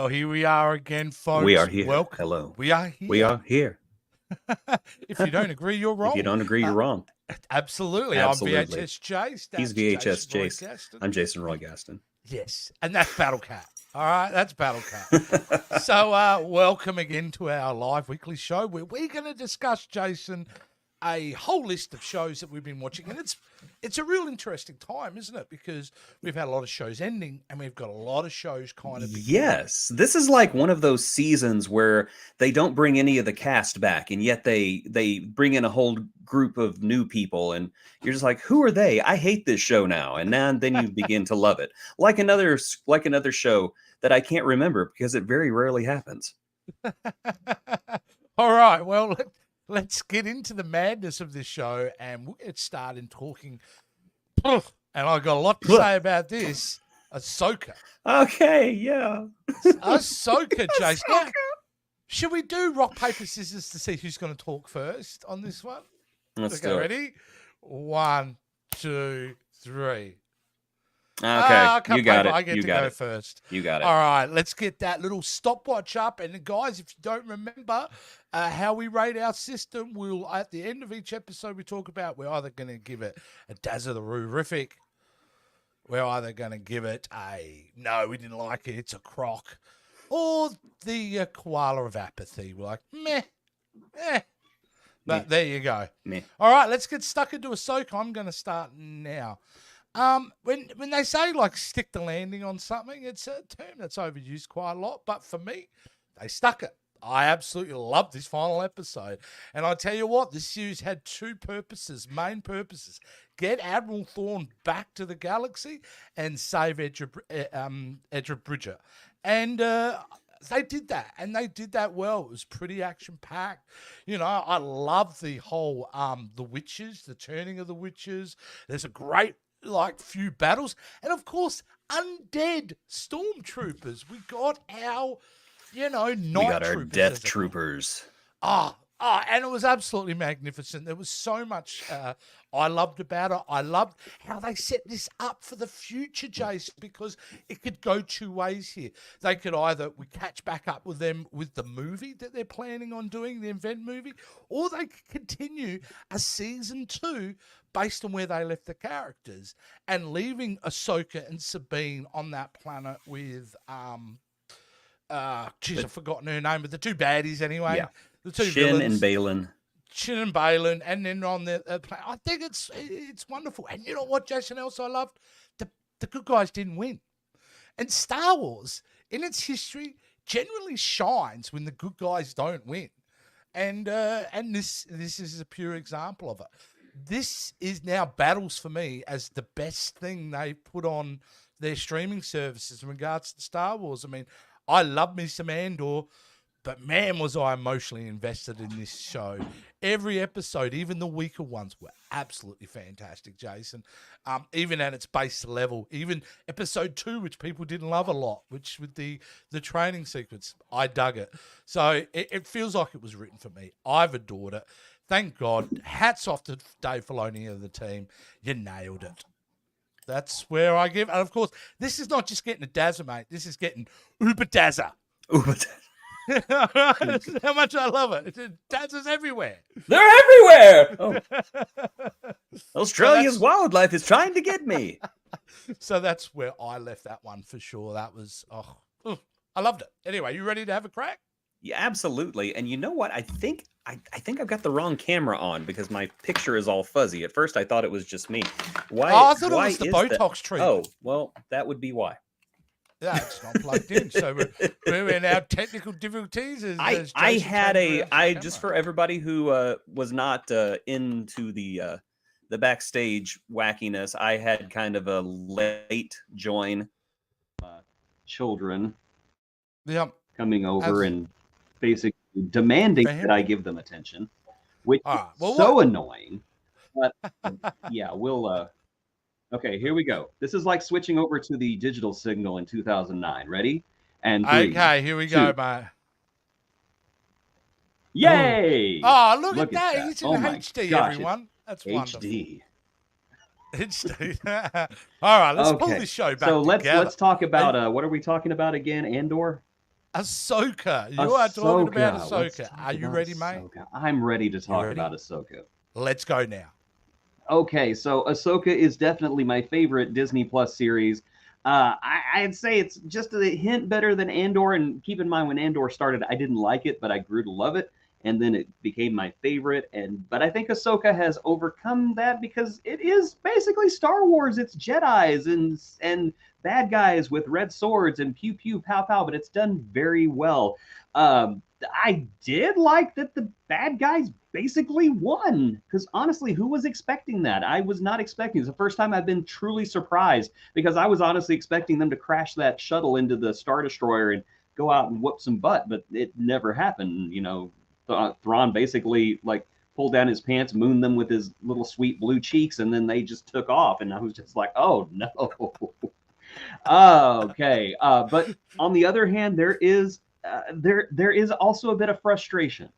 Well, here we are again, folks. We are here. Welcome. Hello. We are here. We are here. If you don't agree, you're wrong. If you don't agree, you're wrong. Absolutely. Absolutely. I'm VHS Chase. He's VHS Chase. I'm Jason Roy Gaston. Yes, and that's Battle Cat. All right, that's Battle Cat. So, welcome again to our live weekly show where we're going to discuss, Jason, a whole list of shows that we've been watching, and it's a real interesting time, isn't it? Because we've had a lot of shows ending, and we've got a lot of shows kind of. Yes, this is like one of those seasons where they don't bring any of the cast back, and yet they bring in a whole group of new people, and you're just like, who are they? I hate this show now, and then you begin to love it, like another show that I can't remember because it very rarely happens. All right, well. Let's get into the madness of this show, and we'll get started talking. And I got a lot to say about this. Ashoka. Okay, yeah. Ashoka, Jason. Now, should we do rock, paper, scissors to see who's going to talk first on this one? Let's do it. Ready? 1, 2, 3. Okay, you got it. I get to go first. You got it. All right, let's get that little stopwatch up. And guys, if you don't remember how we rate our system, we'll at the end of each episode we talk about, we're either going to give it a Dazzle-the-Roo-rific, we're either going to give it a no, we didn't like it, it's a crock, or the koala of apathy. We're like meh. But there you go. Meh. All right, let's get stuck into Ashoka. I'm going to start now. When they say like stick the landing on something, it's a term that's overused quite a lot. But for me, they stuck it. I absolutely love this final episode. And I tell you what, this series had two main purposes. Get Admiral Thrawn back to the galaxy and save Edra Bridger. And they did that, and they did that well. It was pretty action-packed. You know, I love the whole, the witches, the turning of the witches. There's a great few battles, and of course undead stormtroopers. We got our night we got our troopers, death troopers. And it was absolutely magnificent. There was so much I loved about it. I loved how they set this up for the future, Jason, because it could go two ways here. They could either we catch back up with them with the movie that they're planning on doing, the event movie, or they could continue a season 2 based on where they left the characters and leaving Ashoka and Sabine on that planet with I've forgotten her name, but the two baddies anyway. Yeah. The two Shin villains. and Balin. Shin and Balin, and then on the planet. I think it's wonderful. And you know what, Jason, else I loved? The good guys didn't win. And Star Wars, in its history, generally shines when the good guys don't win. And this is a pure example of it. This is now battles for me as the best thing they put on their streaming services in regards to Star Wars. I mean, I love me some Andor, but man, was I emotionally invested in this show. Every episode, even the weaker ones, were absolutely fantastic, Jason. Even at its base level, even episode 2, which people didn't love a lot, which with the training sequence, I dug it. So it feels like it was written for me. I've adored it. Thank God. Hats off to Dave Filoni and the team. You nailed it. That's where I give. And of course, this is not just getting a Dazza, mate. This is getting Uber Dazza. Uber Dazza. This is how much I love it. Dazzas everywhere. They're everywhere. Oh. Australia's wildlife is trying to get me. So that's where I left that one for sure. That was, I loved it. Anyway, you ready to have a crack? Yeah, absolutely. And you know what? I think I've got the wrong camera on because my picture is all fuzzy. At first, I thought it was just me. Why? I thought it was the Botox treatment. Oh, well, that would be why. Yeah, it's not plugged in. So we're in our technical difficulties. Just for everybody who was not into the backstage wackiness, I had kind of a late join. Children. Yep. Coming over and basically demanding that I give them attention, which is so annoying. But yeah, we'll. Okay, here we go. This is like switching over to the digital signal in 2009. Ready? And 3, okay, here we go, mate. Yay! Oh, look at that. He's in HD, everyone. That's wonderful. HD. All right, let's pull this show back. So let's talk about what are we talking about again? Andor? Ahsoka. You are talking about Ahsoka. Let's Ahsoka. talk Are you about ready, mate? Ahsoka. I'm ready to talk ready? about Ahsoka. Let's go now. Okay, so Ahsoka is definitely my favorite Disney Plus series. I'd say it's just a hint better than Andor, and keep in mind when Andor started, I didn't like it, but I grew to love it, and then it became my favorite. But I think Ahsoka has overcome that because it is basically Star Wars. It's Jedi's and bad guys with red swords and pew pew pow pow, but it's done very well. I did like that the bad guys basically won because honestly, who was expecting that? I was not expecting. It's the first time I've been truly surprised because I was honestly expecting them to crash that shuttle into the Star Destroyer and go out and whoop some butt, but it never happened. You know, Thrawn basically like pulled down his pants, mooned them with his little sweet blue cheeks, and then they just took off. And I was just like, oh no. Okay. But on the other hand, there is also a bit of frustration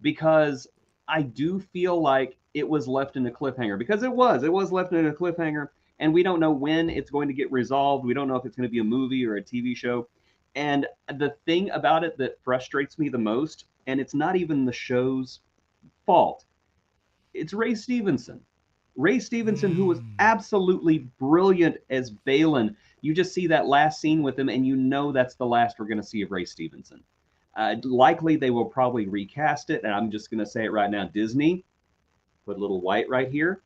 because I do feel like it was left in a cliffhanger because it was left in a cliffhanger, and we don't know when it's going to get resolved. We don't know if it's going to be a movie or a TV show. And the thing about it that frustrates me the most, and it's not even the show's fault, it's Ray Stevenson. Ray Stevenson, who was absolutely brilliant as Balin. You just see that last scene with him, and you know that's the last we're going to see of Ray Stevenson. Likely, they will probably recast it, and I'm just going to say it right now. Disney, put a little white right here.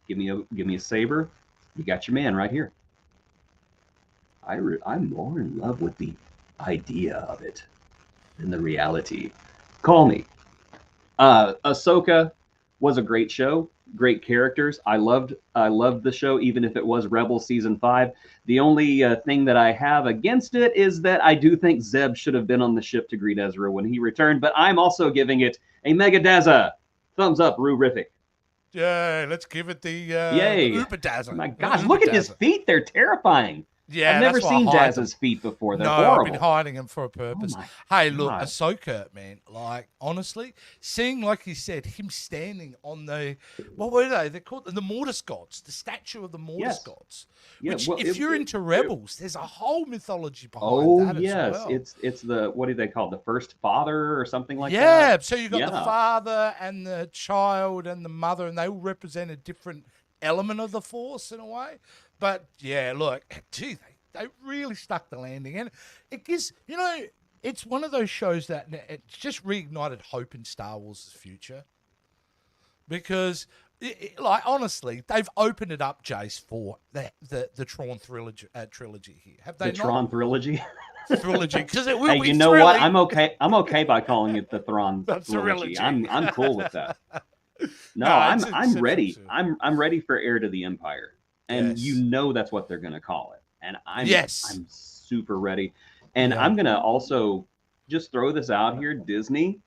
Give me a saber. You got your man right here. I'm more in love with the idea of it than the reality. Call me. Ahsoka was a great show, great characters. I loved the show, even if it was Rebels season 5. The only thing that I have against it is that I do think Zeb should have been on the ship to greet Ezra when he returned. But I'm also giving it a mega daza. Thumbs up, Rurific. Yeah, let's give it the Yay! Uber Dazzle. My gosh, look at his feet; they're terrifying. Yeah, I've never seen Daz's feet before. They're horrible. I've been hiding them for a purpose. Oh hey, look, Ahsoka, man. Like, honestly, seeing, like you said, him standing on the, what were they? They're called the Mortis gods, the statue of the Mortis gods. Yeah, which, well, if you're into Rebels, there's a whole mythology behind that as well. It's the, what do they call it? The first father or something like that? Yeah, so you've got the father and the child and the mother, and they all represent a different element of the Force in a way. But yeah, look, gee, they really stuck the landing, and it gives, you know, it's one of those shows that it's just reignited hope in Star Wars' future, because, like, honestly, they've opened it up, Jace, for the Tron trilogy here. Have they? The Tron trilogy. Trilogy, because it will be. Hey, you know what? I'm okay by calling it the Thrawn trilogy. I'm cool with that. No, I'm ready. I'm ready for Heir to the Empire. And you know that's what they're going to call it. And I'm super ready. And I'm going to also just throw this out here. Disney,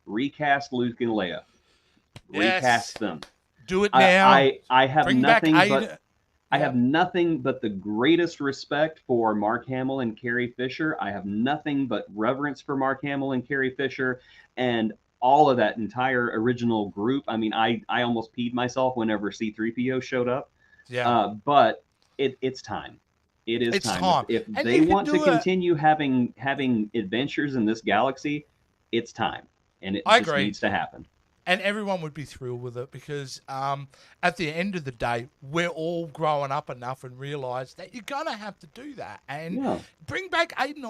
recast Luke and Leia. Recast them. Do it now. I have nothing but the greatest respect for Mark Hamill and Carrie Fisher. I have nothing but reverence for Mark Hamill and Carrie Fisher. And all of that entire original group. I mean, I almost peed myself whenever C-3PO showed up. Yeah. But it's time. It's time. If they want to continue having adventures in this galaxy, it's time. And it just needs to happen. And everyone would be thrilled with it because at the end of the day, we're all growing up enough and realize that you're going to have to do that. And bring back Aiden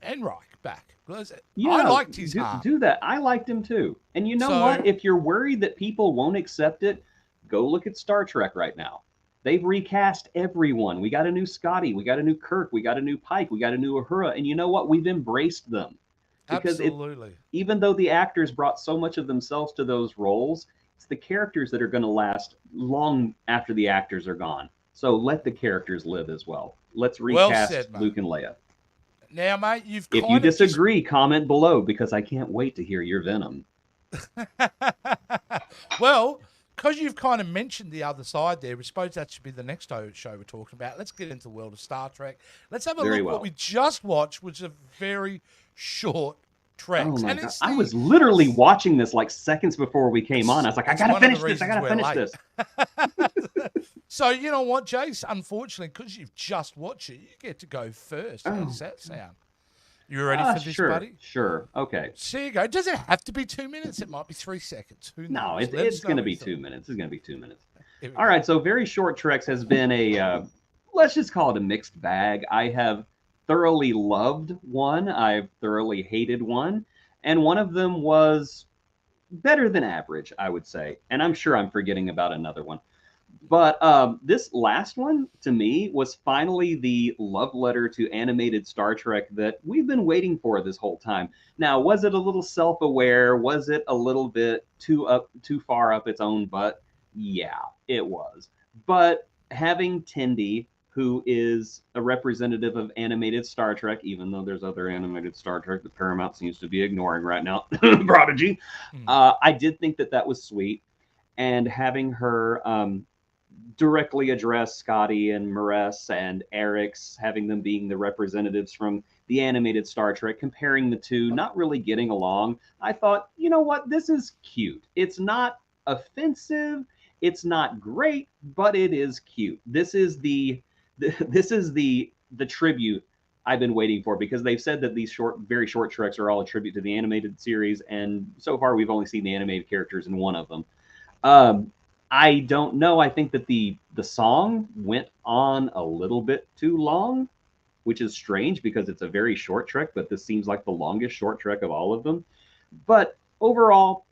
Enright back. I liked his arm. Do that. I liked him too. And you know what? If you're worried that people won't accept it, go look at Star Trek right now. They've recast everyone. We got a new Scotty. We got a new Kirk. We got a new Pike. We got a new Uhura. And you know what? We've embraced them. Because even though the actors brought so much of themselves to those roles, it's the characters that are going to last long after the actors are gone. So let the characters live as well. Let's recast Luke and Leia. Now, mate, if you disagree, comment below because I can't wait to hear your venom. Well, because you've kind of mentioned the other side there, we suppose that should be the next show we're talking about. Let's get into the world of Star Trek. Let's have a look at what we just watched, which is a very short Trek. Oh my God. I was literally watching this like seconds before we came on. I was like, I gotta finish this. So you know what, Jace? Unfortunately, because you've just watched it, you get to go first. How does that sound? You ready for this, sure, buddy? Sure. Okay. So here you go. Does it have to be 2 minutes? It might be 3 seconds. Who knows? No, Let us it's know going to what be you thought. 2 minutes. It's going to be 2 minutes. Here we All go. right. So Very Short Treks has been a, let's just call it a mixed bag. I have thoroughly loved one. I've thoroughly hated one. And one of them was better than average, I would say. And I'm sure I'm forgetting about another one. But this last one, to me, was finally the love letter to animated Star Trek that we've been waiting for this whole time. Now, was it a little self-aware? Was it a little bit too far up its own butt? Yeah, it was. But having Tendi, who is a representative of animated Star Trek, even though there's other animated Star Trek that Paramount seems to be ignoring right now, Prodigy, I did think that was sweet. And having her directly address Scotty and Maress and Eric's, having them being the representatives from the animated Star Trek, comparing the two, not really getting along. I thought, you know what, this is cute. It's not offensive, it's not great, but it is cute. This is the tribute I've been waiting for, because they've said that these very short treks are all a tribute to the animated series, and so far we've only seen the animated characters in one of them. I don't know. I think that the song went on a little bit too long, which is strange because it's a very short trek, but this seems like the longest short trek of all of them. But overall,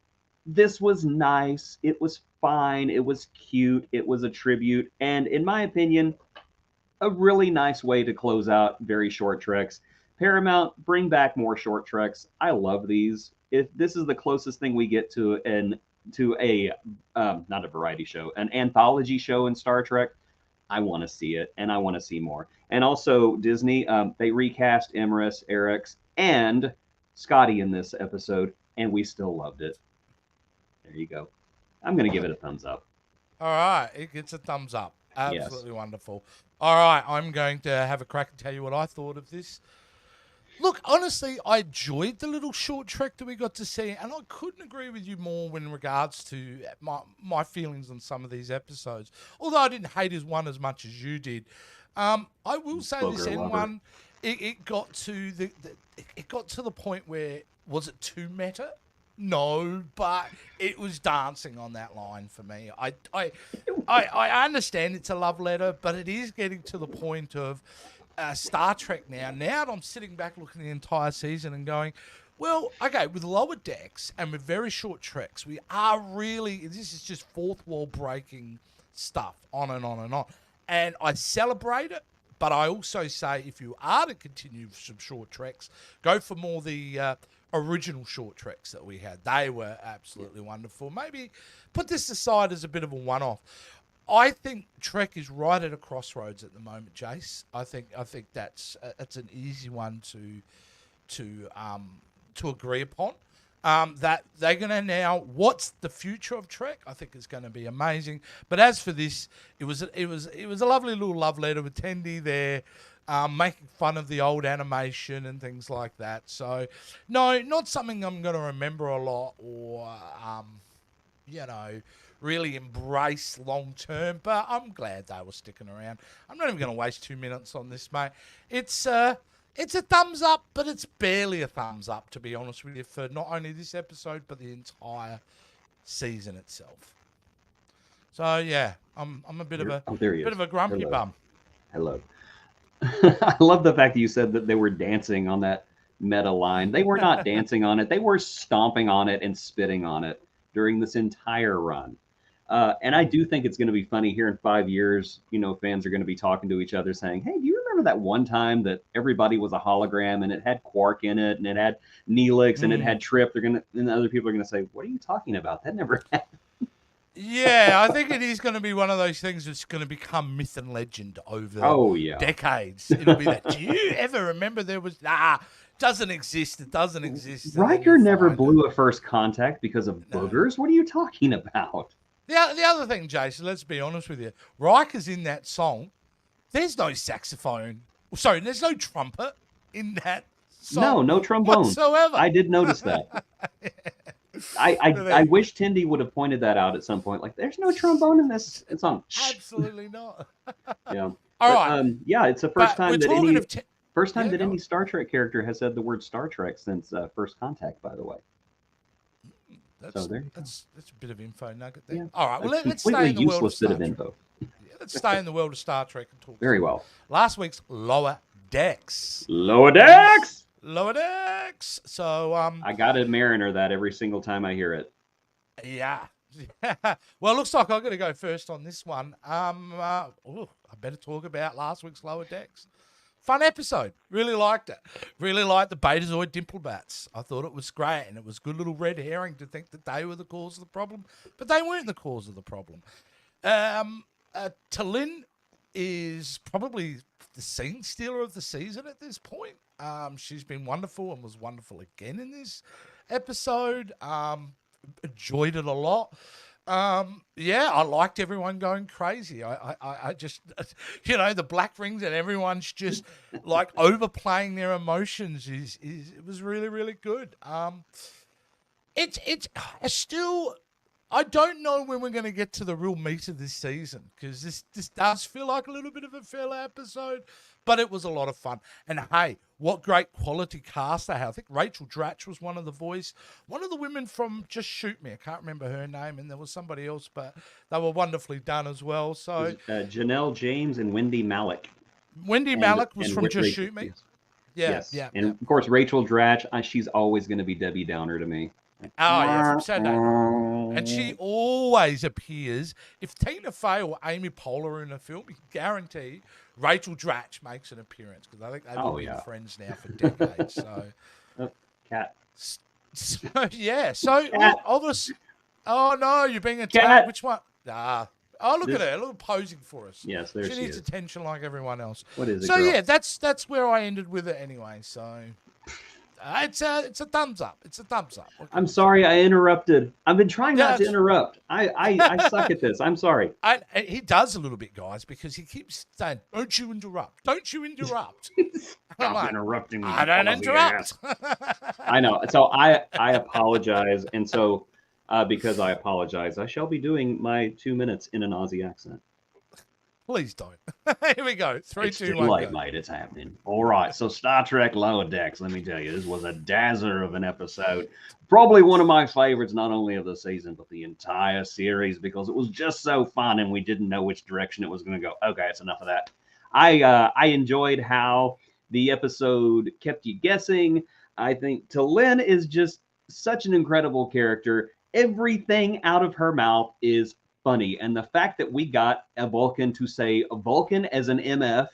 this was nice. It was fine. It was cute. It was a tribute. And in my opinion, a really nice way to close out very short treks. Paramount, bring back more short treks. I love these. If this is the closest thing we get to a not a variety show, an anthology show in Star Trek, I want to see it, and I want to see more. And also Disney, they recast Emrys, Eric's, and Scotty in this episode, and we still loved it. There you go. I'm going to give it a thumbs up. All right, it gets a thumbs up. Absolutely wonderful. All right, I'm going to have a crack and tell you what I thought of this. Look, honestly, I enjoyed the little short trek that we got to see, and I couldn't agree with you more in regards to my feelings on some of these episodes. Although I didn't hate his one as much as you did. I will say this end one, it got to the point where, was it too meta? No, but it was dancing on that line for me. I understand it's a love letter, but it is getting to the point of Star Trek now. Now I'm sitting back looking at the entire season and going, well, okay, with lower decks and with very short treks, we are really, this is just fourth wall breaking stuff, on and on and on. And I celebrate it, but I also say, if you are to continue some short treks, go for more the original short treks that we had. They were absolutely wonderful. Maybe put this aside as a bit of a one-off. I think Trek is right at a crossroads at the moment, Jace. I think that's an easy one to agree upon. That they're going to now, what's the future of Trek? I think is going to be amazing. But as for this, it was a lovely little love letter with Tendi there, making fun of the old animation and things like that. So, no, not something I'm going to remember a lot or really embrace long term, but I'm glad they were sticking around. I'm not even going to waste 2 minutes on this, mate. It's a thumbs up, but it's barely a thumbs up, to be honest with you, for not only this episode, but the entire season itself. So yeah, I'm a bit of a grumpy bum. Hello. I love the fact that you said that they were dancing on that meta line. They were not dancing on it. They were stomping on it and spitting on it during this entire run. And I do think it's going to be funny here in 5 years. Fans are going to be talking to each other saying, hey, do you remember that one time that everybody was a hologram and it had Quark in it and it had Neelix and it had Trip? And other people are going to say, what are you talking about? That never happened. Yeah, I think it is going to be one of those things that's going to become myth and legend over decades. It'll be that. Do you ever remember there was... doesn't exist. It doesn't exist. Riker never blew a first contact because of boogers. What are you talking about? The other thing, Jason, let's be honest with you. Riker's in that song. There's no saxophone. Sorry, there's no trumpet in that song. No trombone whatsoever. I did notice that. I wish Tendi would have pointed that out at some point. Like, there's no trombone in this song. Absolutely not. Yeah. All right. Yeah, it's the first time that any... First time Yeah, that go any on. Star Trek character has said the word Star Trek since First Contact, by the way. So That's there you go. that's a bit of info nugget there. Yeah, All right, a well let's stay completely in the world of useless bit Star of Trek. info. Yeah, let's stay in the world of Star Trek and talk Very some well. last week's Lower Decks. Lower Is Decks! Lower Decks. So I gotta mariner that every single time I hear it. yeah. Well, looks like I'm going to go first on this one. I better talk about last week's Lower Decks. Fun episode. Really liked it. Really liked the Betazoid Dimplebats. I thought it was great, and it was good little red herring to think that they were the cause of the problem, but they weren't the cause of the problem. Talin is probably the scene stealer of the season at this point. She's been wonderful and was wonderful again in this episode. Enjoyed it a lot. Yeah, I liked everyone going crazy. I just, the black rings and everyone's just like overplaying their emotions is it was really, really good. It's still, I don't know when we're going to get to the real meat of this season, because this does feel like a little bit of a filler episode, but it was a lot of fun. And hey, what great quality cast they have. I think Rachel Dratch was one of the voice. One of the women from Just Shoot Me, I can't remember her name, and there was somebody else, but they were wonderfully done as well. So Janelle James and Wendy Malick. Wendy Malick was from Just Rachel, Shoot Me. yes. Yeah, Yes. yeah, And yeah. of course, Rachel Dratch, she's always going to be Debbie Downer to me. Oh, yeah, from Saturday Night. And she always appears. If Tina Fey or Amy Poehler are in a film, you can guarantee Rachel Dratch makes an appearance, because I think they've been friends now for decades. So, Cat. So yeah. So Cat. obviously, oh no, you're being attacked. Cat. Which one? Ah. Oh, look at her, look, posing for us. Yes, there she needs is. attention like everyone else. What is it, So girl? yeah, that's where I ended with it anyway. So it's a thumbs up. It's a thumbs up. I'm sorry I interrupted. I've been trying not to interrupt. I suck at this. I'm sorry. He does a little bit, guys, because he keeps saying, "Don't you interrupt? Don't you interrupt?" Stop interrupting me. I don't interrupt. I know. So I apologize, and so because I apologize, I shall be doing my 2 minutes in an Aussie accent. Please don't. Here we go. 3, It's 2, too 1, late, go. mate. It's happening. All right. So Star Trek Lower Decks, let me tell you, this was a dazzler of an episode. Probably one of my favorites, not only of the season, but the entire series, because it was just so fun and we didn't know which direction it was going to go. Okay, it's enough of that. I enjoyed how the episode kept you guessing. I think Talin is just such an incredible character. Everything out of her mouth is funny, and the fact that we got a Vulcan to say Vulcan as an MF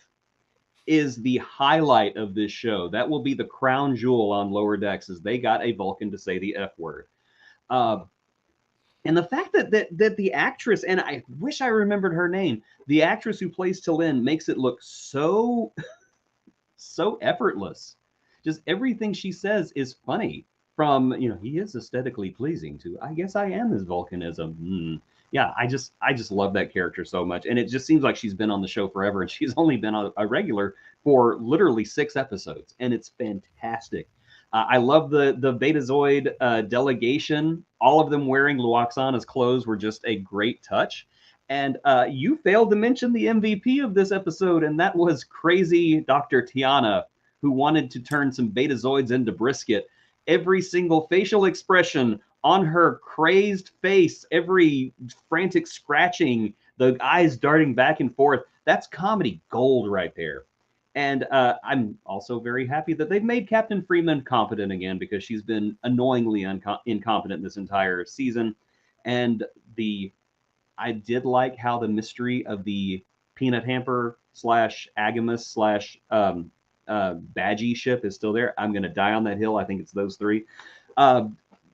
is the highlight of this show. That will be the crown jewel on Lower Decks, is they got a Vulcan to say the F word. And the fact that the actress, and I wish I remembered her name, the actress who plays Talin makes it look so effortless. Just everything she says is funny. From, he is aesthetically pleasing, to I guess I am his volcanism. Yeah, I just love that character so much, and it just seems like she's been on the show forever, and she's only been a regular for literally 6 episodes, and it's fantastic. I love the Betazoid delegation. All of them wearing Luoxana's clothes were just a great touch. And you failed to mention the MVP of this episode, and that was crazy Dr. Tiana, who wanted to turn some Betazoids into brisket. Every single facial expression on her crazed face, every frantic scratching, the eyes darting back and forth, that's comedy gold right there. And I'm also very happy that they've made Captain Freeman competent again, because she's been annoyingly incompetent this entire season. And I did like how the mystery of the peanut hamper / Agamus / Badgie ship is still there. I'm going to die on that hill. I think it's those 3.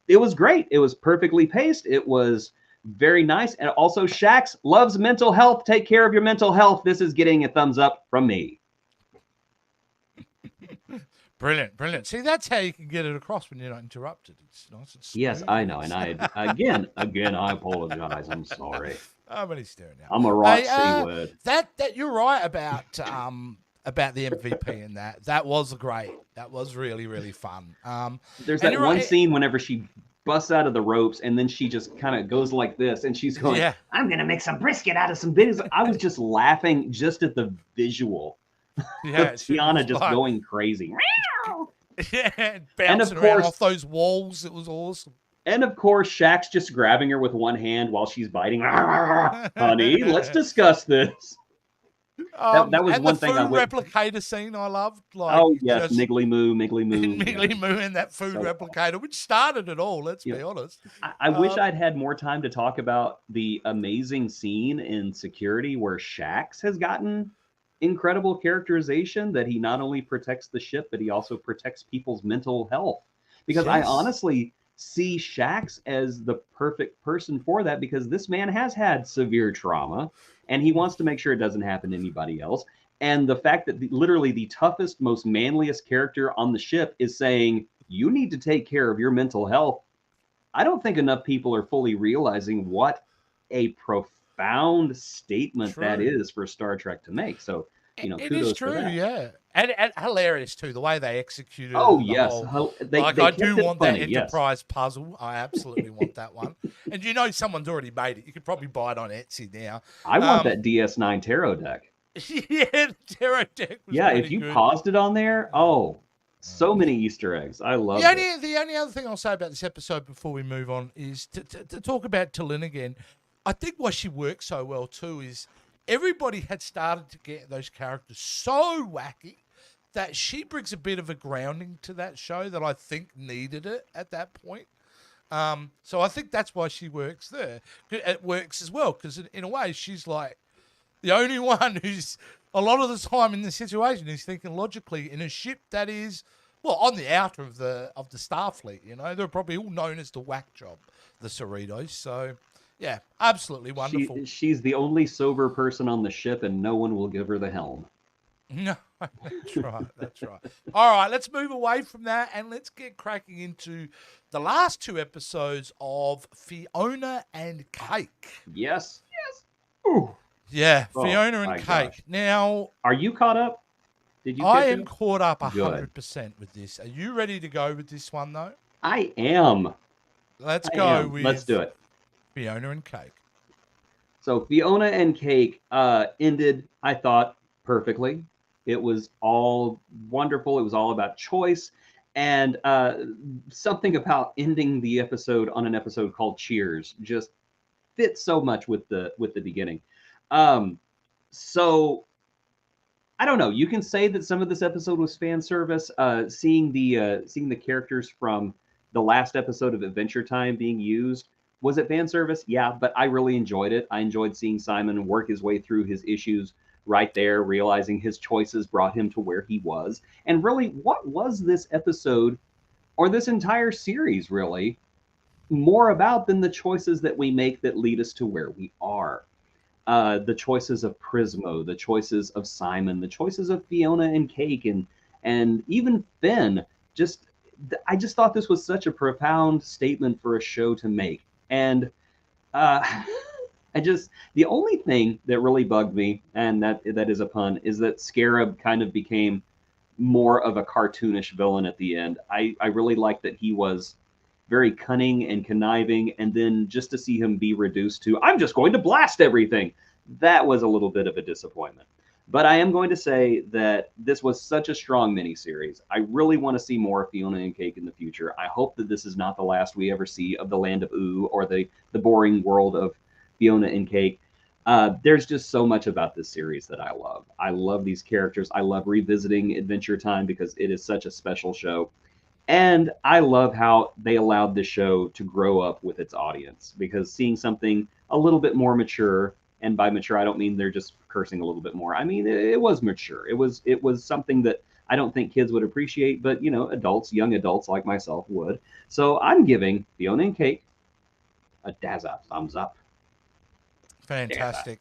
It was great. It was perfectly paced. It was very nice. And also, Shax loves mental health. Take care of your mental health. This is getting a thumbs up from me. Brilliant, brilliant. See, that's how you can get it across when you're not interrupted. It's nice and smooth. Yes, I know. And I again, I apologize. I'm sorry. I'm only staring now. I'm a right C word. That you're right about the MVP in that. That was great. That was really, really fun. There's that one scene whenever she busts out of the ropes, and then she just kind of goes like this, and she's going, I'm going to make some brisket out of some bits. I was just laughing just at the visual Yeah, she Fionna was just like, going crazy. yeah, and And of bouncing around course, off those walls. It was awesome. Shaq's just grabbing her with one hand while she's biting. Honey, let's discuss this. That was And the one thing I food went. replicator scene I loved, like Oh yes, just Miggly Moo, Miggly Moo. Yeah. Miggly Moo and that food So replicator, which started it all. Let's you know, be honest. I wish I'd had more time to talk about the amazing scene in Security where Shax has gotten incredible characterization, that he not only protects the ship, but he also protects people's mental health. Because I Yes, honestly see Shax as the perfect person for that, because this man has had severe trauma and he wants to make sure it doesn't happen to anybody else. And the fact that literally the toughest, most manliest character on the ship is saying, you need to take care of your mental health. I don't think enough people are fully realizing what a profound statement that true. is for Star Trek to make. So, It is kudos for true, that. yeah, and hilarious too the way they executed it Oh and the yes, whole. they Like, they I do kept it want that funny. Yes, Enterprise puzzle. I absolutely want that one. And someone's already made it. You could probably buy it on Etsy now. I want Um, that DS9 tarot deck. yeah, the Terror Deck was Yeah, if pretty you good. paused it on there, oh, so many Easter eggs. I loved it. The only other thing I'll say about this episode before we move on is to talk about T'Lyn again. I think why she works so well too is everybody had started to get those characters so wacky that she brings a bit of a grounding to that show that I think needed it at that point. So I think that's why she works there. It works as well because in a way she's like the only one who's a lot of the time in the situation is thinking logically in a ship that is on the outer of the Starfleet. They're probably all known as the whack job, the Cerritos. So yeah, absolutely wonderful. She's the only sober person on the ship, and no one will give her the helm. No, that's right. That's right. All right, let's move away from that and let's get cracking into the last two episodes of Fionna and Cake. Yes, yes. Ooh. Yeah, Oh, Fionna and my Cake. gosh. Now, Are you caught up? Did you I catch am up? caught up Good. 100% with this. Are you ready to go with this one, though? I am. Let's I go am. with Let's do it. Fionna and Cake. So Fionna and Cake ended, I thought, perfectly. It was all wonderful. It was all about choice, and something about ending the episode on an episode called Cheers just fits so much with the beginning. So I don't know. You can say that some of this episode was fan service. Seeing the characters from the last episode of Adventure Time being used, was it fan service? Yeah, but I really enjoyed it. I enjoyed seeing Simon work his way through his issues right there, realizing his choices brought him to where he was. And really, what was this episode or this entire series really more about than the choices that we make that lead us to where we are? The choices of Prismo, the choices of Simon, the choices of Fionna and Cake, and even Finn. I just thought this was such a profound statement for a show to make. And the only thing that really bugged me, and that is a pun, is that Scarab kind of became more of a cartoonish villain at the end. I really liked that he was very cunning and conniving, and then just to see him be reduced to, I'm just going to blast everything, that was a little bit of a disappointment. But I am going to say that this was such a strong miniseries. I really want to see more of Fionna and Cake in the future. I hope that this is not the last we ever see of the Land of Ooh or the boring world of Fionna and Cake. There's just so much about this series that I love. I love these characters. I love revisiting Adventure Time because it is such a special show. And I love how they allowed the show to grow up with its audience, because seeing something a little bit more mature, and by mature I don't mean they're just cursing a little bit more. I mean it was mature. It was something that I don't think kids would appreciate, but adults, young adults like myself would. So I'm giving Fionna and Cake a Dazza thumbs up. Fantastic.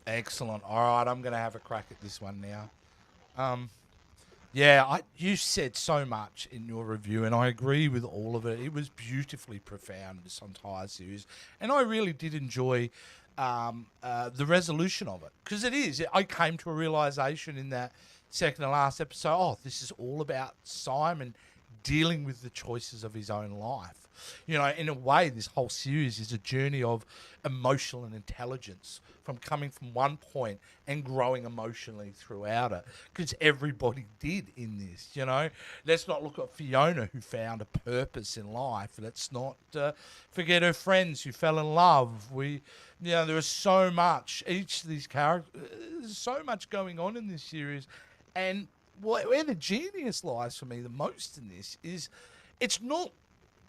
Excellent. All right, I'm going to have a crack at this one now. Yeah, you said so much in your review, and I agree with all of it. It was beautifully profound, this entire series, and I really did enjoy the resolution of it, because it is. I came to a realization in that second to last episode. Oh, this is all about Simon dealing with the choices of his own life. You know, in a way, this whole series is a journey of emotional and intelligence, from coming from one point and growing emotionally throughout it, because everybody did in this. You know, let's not look at Fiona, who found a purpose in life. Let's not forget her friends who fell in love. There is so much, each of these characters, there's so much going on in this series. And where the genius lies for me the most in this is, it's not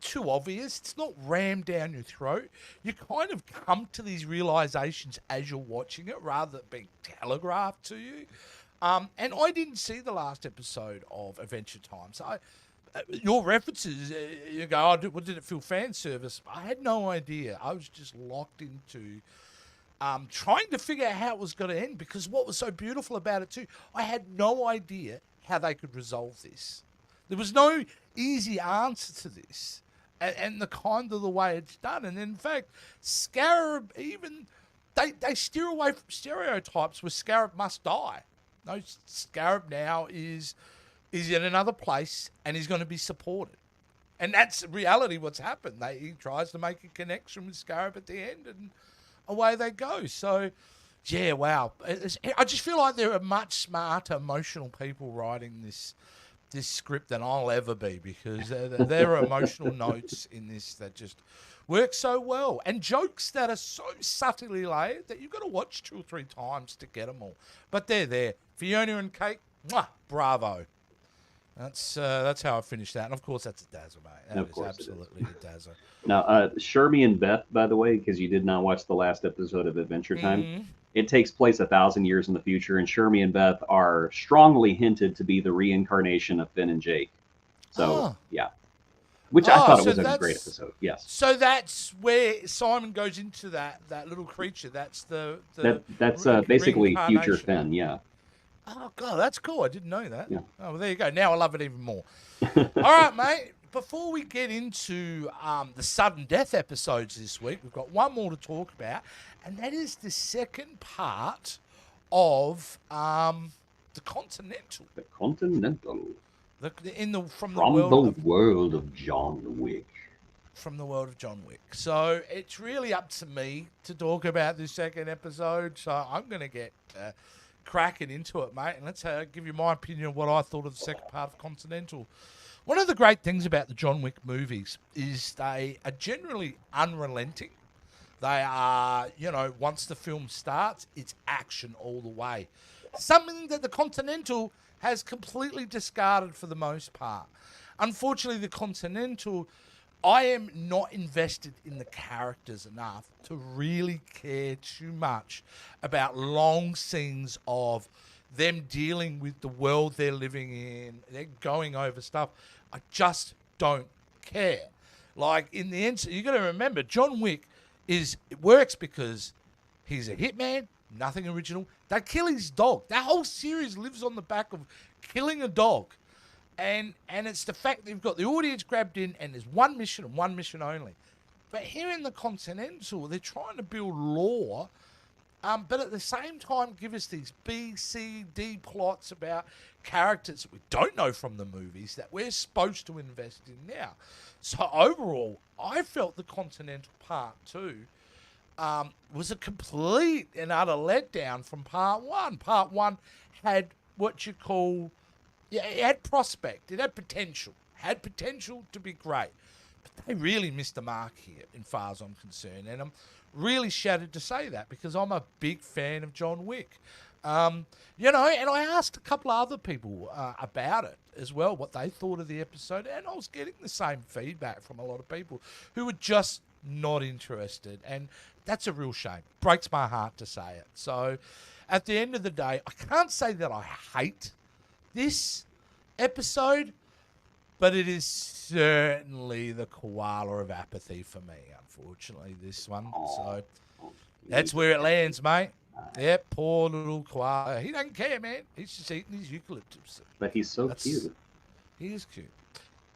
too obvious. It's not rammed down your throat. You kind of come to these realizations as you're watching it, rather than being telegraphed to you. And I didn't see the last episode of Adventure Time. So your references, you go, did it feel fan service? I had no idea. I was just locked into trying to figure out how it was going to end, because what was so beautiful about it too, I had no idea how they could resolve this. There was no easy answer to this, and the kind of the way it's done. And in fact, Scarab, even they steer away from stereotypes where Scarab must die. No, Scarab now is in another place, and he's going to be supported. And that's reality what's happened. He tries to make a connection with Scarab at the end, and away they go. So, yeah, wow. I just feel like there are much smarter, emotional people writing this script than I'll ever be, because there are emotional notes in this that just work so well, and jokes that are so subtly layered that you've got to watch 2 or 3 times to get them all. But they're there. Fionna and Cake, mwah, bravo. That's how I finished that. And of course, that's a dazzer, mate. That is absolutely a dazzer. Now, Shermie and Beth, by the way, because you did not watch the last episode of Adventure Time, it takes place 1,000 years in the future, and Shermie and Beth are strongly hinted to be the reincarnation of Finn and Jake. So, yeah. Which I thought it was a great episode, yes. So that's where Simon goes into that little creature. That's that's basically future Finn, yeah. Oh, God, that's cool. I didn't know that. Yeah. Oh, well, there you go. Now I love it even more. All right, mate. Before we get into the sudden death episodes this week, we've got one more to talk about, and that is the second part of the Continental. The Continental. From the world of John Wick. From the world of John Wick. So it's really up to me to talk about this second episode, so I'm going to get cracking into it, mate, and let's give you my opinion of what I thought of the second part of Continental. One of the great things about the John Wick movies is they are generally unrelenting. They are, once the film starts, it's action all the way. Something that the Continental has completely discarded for the most part. Unfortunately, the Continental, I am not invested in the characters enough to really care too much about long scenes of them dealing with the world they're living in. They're going over stuff. I just don't care. Like, in the end, you got to remember, John Wick it works because he's a hitman, nothing original. They kill his dog. That whole series lives on the back of killing a dog. And it's the fact that you've got the audience grabbed in, and there's one mission and one mission only. But here in the Continental, they're trying to build lore, but at the same time give us these B, C, D plots about characters that we don't know from the movies that we're supposed to invest in now. So overall, I felt the Continental Part 2 was a complete and utter letdown from Part 1. Part 1 had what you call... Yeah, it had prospect. It had potential. Had potential to be great. But they really missed the mark here, in far as I'm concerned. And I'm really shattered to say that, because I'm a big fan of John Wick. And I asked a couple of other people about it as well, what they thought of the episode. And I was getting the same feedback from a lot of people who were just not interested. And that's a real shame. Breaks my heart to say it. So at the end of the day, I can't say that I hate this episode, but it is certainly the koala of apathy for me, unfortunately, this one. So that's where it lands, mate. Yep, poor little koala. He doesn't care, man. He's just eating his eucalyptus. But he's so cute. He is cute.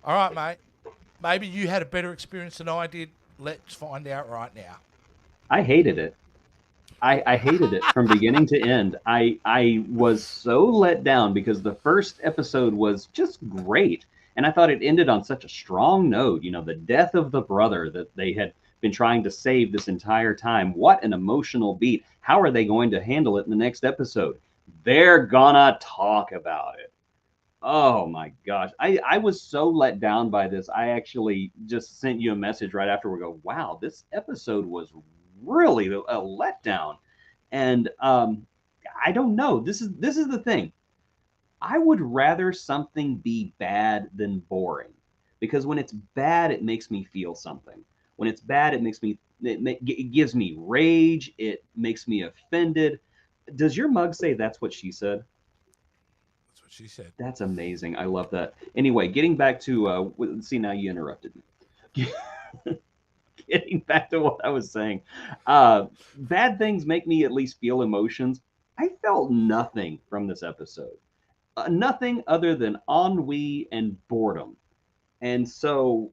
All right, mate. Maybe you had a better experience than I did. Let's find out right now. I hated it. I hated it from beginning to end. I was so let down, because the first episode was just great. And I thought it ended on such a strong note. The death of the brother that they had been trying to save this entire time. What an emotional beat. How are they going to handle it in the next episode? They're gonna talk about it. Oh my gosh. I was so let down by this. I actually just sent you a message right after we go, wow, this episode was really a letdown. And I don't know. This is the thing. I would rather something be bad than boring. Because when it's bad, it makes me feel something. When it's bad, it gives me rage. It makes me offended. Does your mug say that's what she said? She said. That's amazing. I love that. Anyway, getting back to see, now you interrupted me. Getting back to what I was saying, bad things make me at least feel emotions. I felt nothing from this episode, nothing other than ennui and boredom, and so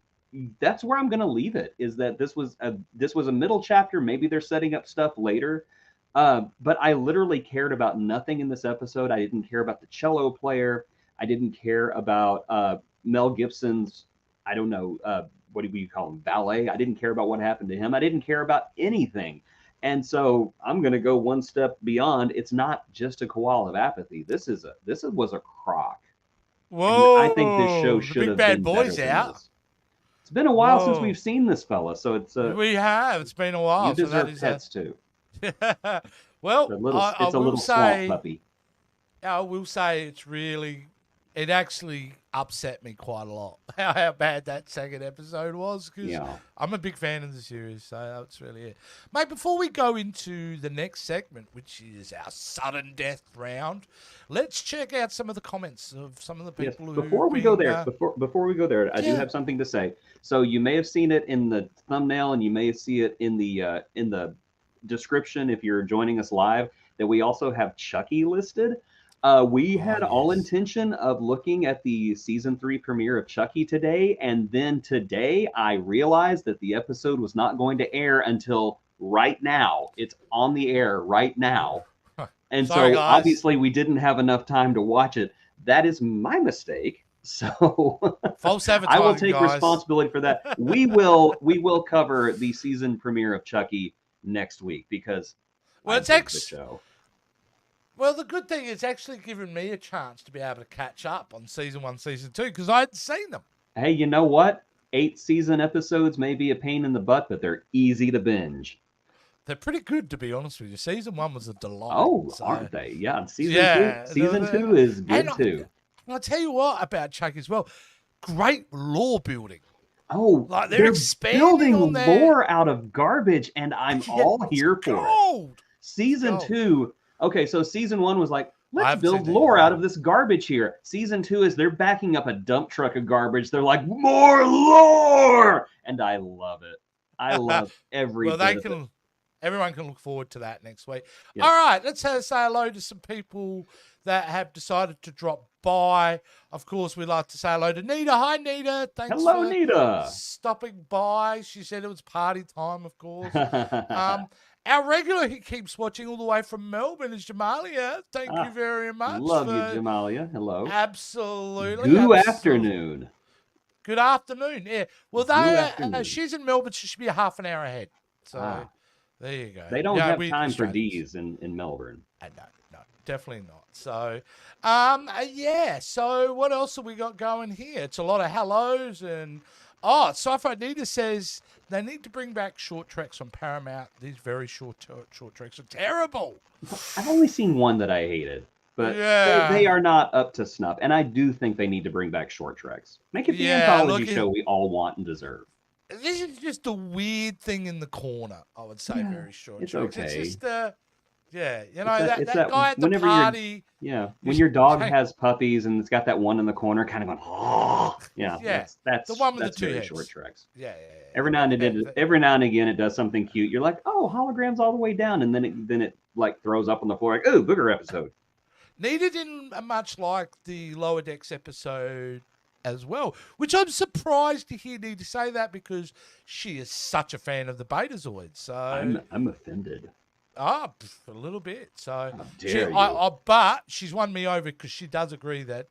that's where I'm going to leave it. Is that this was a middle chapter? Maybe they're setting up stuff later. But I literally cared about nothing in this episode. I didn't care about the cello player. I didn't care about Mel Gibson's, I don't know, what do you call him, ballet. I didn't care about what happened to him. I didn't care about anything. And so I'm going to go one step beyond. It's not just a koala of apathy. This was a crock. Whoa! And I think this show should have been better than this. It's been a while since we've seen this fella, so it's we have. It's been a while. You deserve pets too. Well, it's a little swamp puppy. I will say it actually upset me quite a lot how bad that second episode was, because I'm a big fan of the series, so that's really it. Mate, before we go into the next segment, which is our sudden death round, let's check out some of the comments of some of the people who before we go there, I do have something to say. So you may have seen it in the thumbnail, and you may see it in the description if you're joining us live, that we also have Chucky listed. We had all intention of looking at the season 3 premiere of Chucky today, and then today I realized that the episode was not going to air until right now. It's on the air right now. And Sorry, so guys. Obviously we didn't have enough time to watch it. That is my mistake. So false I will take responsibility for that. We will cover the season premiere of Chucky next week, because the show. Well, the good thing is actually giving me a chance to be able to catch up on season 1, season 2, because I hadn't seen them. Hey, you know what? 8 season episodes may be a pain in the butt, but they're easy to binge. They're pretty good, to be honest with you. Season 1 was a delight. Oh, aren't they? Yeah, season 2 is good too. And I'll tell you what about Chuck as well. Great lore building. Oh, like they're building lore out of garbage, and I'm all here for it. Season 2. Okay, so season 1 was like, let's build lore out of this garbage here. Season 2 is they're backing up a dump truck of garbage. They're like, more lore! And I love it. I love every bit of it. Everyone can look forward to that next week. Yes. All right, let's say hello to some people that have decided to drop by. Of course, we'd like to say hello to Nita. Hi, Nita. Thanks for Nita. Stopping by. She said it was party time, of course. Our regular who keeps watching all the way from Melbourne is Jamalia. Thank you very much. Love you, Jamalia. Hello. Absolutely. Good afternoon. Good afternoon. Yeah. Well, she's in Melbourne. She should be a half an hour ahead. So there you go. They don't have time for D's in Melbourne. No, definitely not. So, So what else have we got going here? It's a lot of hellos and... Sci-Fi Nita says they need to bring back short treks on Paramount. These very short treks are terrible. I've only seen one that I hated, but they are not up to snuff. And I do think they need to bring back short treks. Make it the anthology show we all want and deserve. This is just a weird thing in the corner, I would say, very short treks. Okay. It's just that guy at the party. When your dog has puppies and it's got that one in the corner kind of going, that's the one with the two heads. Short treks. Yeah. Every now and again it does something cute. You're like, oh, holograms all the way down, and then it like throws up on the floor like, oh, booger episode. Nita didn't much like the Lower Decks episode as well, which I'm surprised to hear Nita say that, because she is such a fan of the Betazoids. So I'm offended. A little bit. So, How dare you. But she's won me over because she does agree that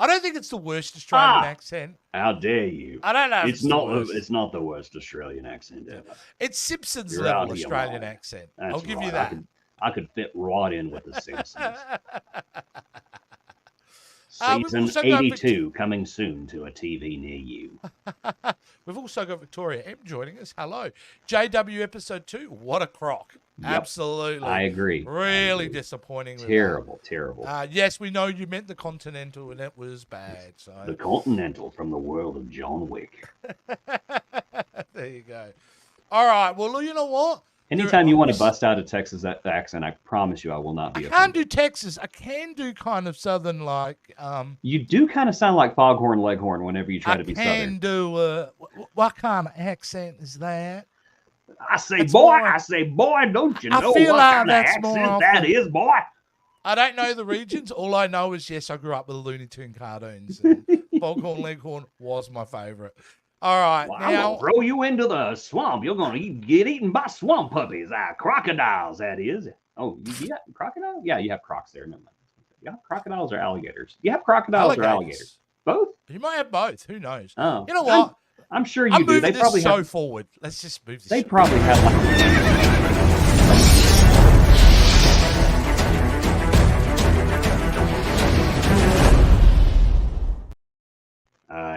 I don't think it's the worst Australian accent. How dare you? I don't know. If It's not. the worst. It's not the worst Australian accent ever. It's Simpsons You're level out here Australian lying. accent. That's I'll give right. you that. I could fit right in with the Simpsons. We've Season also got 82 coming soon to a TV near you. We've also got Victoria M joining us. Hello. JW episode 2. What a crock. Yep. Absolutely. I agree. Really disappointing. Terrible, terrible. Yes, we know you meant the Continental, and it was bad. So The Continental from the world of John Wick. there you go. All right. Well, you know what? Anytime you want to bust out a Texas accent, I promise you I will not be I can't do Texas. I can do kind of southern, like. You do kind of sound like Foghorn Leghorn whenever you try to be southern. I can do. What kind of accent is that? I say, boy, don't you know what kind of accent that is, boy? I don't know the regions. All I know is, yes, I grew up with the Looney Tune cartoons. Foghorn Leghorn was my favorite. All right, well, now I'm gonna throw you into the swamp. You're gonna get eaten by swamp puppies, crocodiles. That is. Oh, you got crocodile? Yeah, you have crocs there. Never mind. You have crocodiles or alligators? You have crocodiles or alligators? Both? You might have both. Who knows? Oh, you know what? I'm sure you do. They probably have forward. Let's just move this. They probably have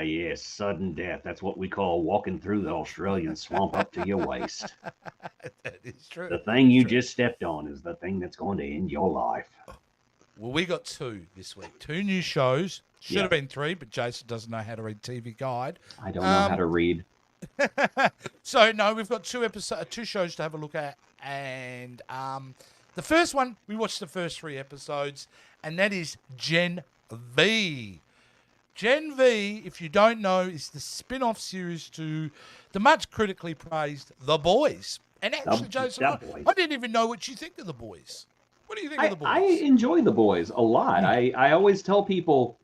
yes, sudden death. That's what we call walking through the Australian swamp up to your waist. That is true. The thing you just stepped on is the thing that's going to end your life. Well, we got 2 this week. 2 new shows. Should have been 3, but Jason doesn't know how to read TV Guide. I don't know how to read. So, no, we've got 2 shows to have a look at. And the first one, we watched the first 3 episodes, and that is Gen V. Gen V, if you don't know, is the spin-off series to the much critically praised The Boys. And actually, Jason, I didn't even know what you think of The Boys. What do you think of The Boys? I enjoy The Boys a lot. I always tell people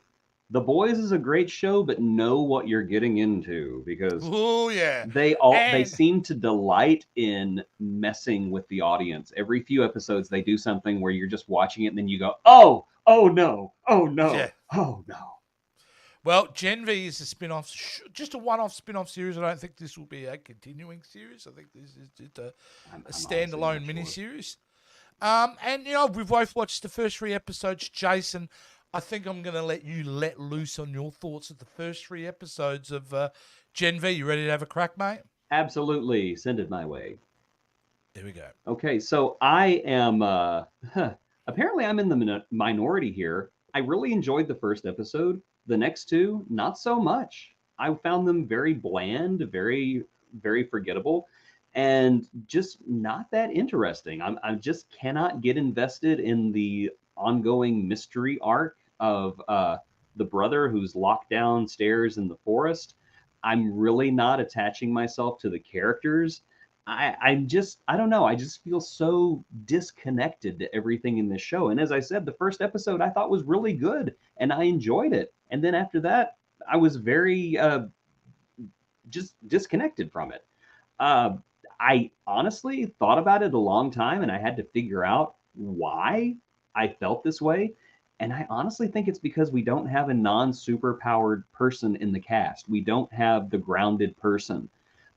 The Boys is a great show, but know what you're getting into because they seem to delight in messing with the audience. Every few episodes, they do something where you're just watching it and then you go, oh no, oh no. Well, Gen V is a spin-off, just a one-off spin-off series. I don't think this will be a continuing series. I think this is just a standalone mini-series. And, we've both watched the first 3 episodes. Jason, I think I'm going to let you let loose on your thoughts of the first 3 episodes of Gen V. You ready to have a crack, mate? Absolutely. Send it my way. There we go. Okay, so I am, apparently I'm in the minority here. I really enjoyed the first episode. The next 2, not so much. I found them very bland, very, very forgettable, and just not that interesting. I just cannot get invested in the ongoing mystery arc of the brother who's locked downstairs in the forest. I'm really not attaching myself to the characters. I don't know. I just feel so disconnected to everything in this show. And as I said, the first episode I thought was really good and I enjoyed it. And then after that, I was very just disconnected from it. I honestly thought about it a long time and I had to figure out why I felt this way. And I honestly think it's because we don't have a non-superpowered person in the cast. We don't have the grounded person.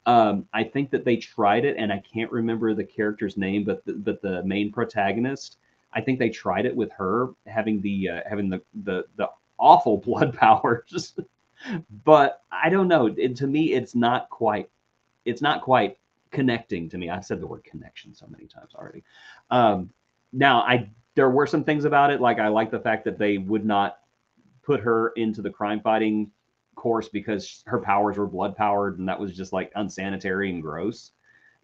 I think that they tried it, and I can't remember the character's name, but the main protagonist, I think they tried it with her having the awful blood powers. But I don't know. To me, it's not quite connecting to me. I've said the word connection so many times already. Now, there were some things about it, like I like the fact that they would not put her into the crime fighting course because her powers were blood powered, and that was just like unsanitary and gross,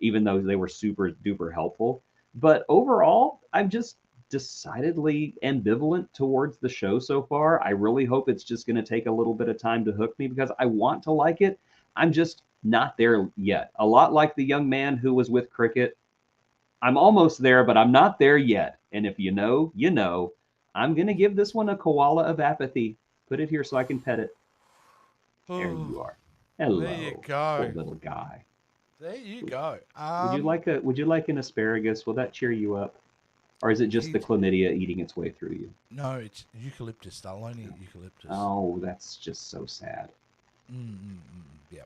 even though they were super duper helpful. But overall, I'm just decidedly ambivalent towards the show so far. I really hope it's just going to take a little bit of time to hook me because I want to like it. I'm just not there yet. A lot like the young man who was with Cricket. I'm almost there, but I'm not there yet. And if you know, you know. I'm going to give this one a koala of apathy. Put it here so I can pet it. There you are. Hello. There you go. Poor little guy. There you go. Would you like an asparagus? Will that cheer you up? Or is it just the chlamydia eating its way through you? No, it's eucalyptus. They'll only eat eucalyptus. Oh, that's just so sad. Yeah.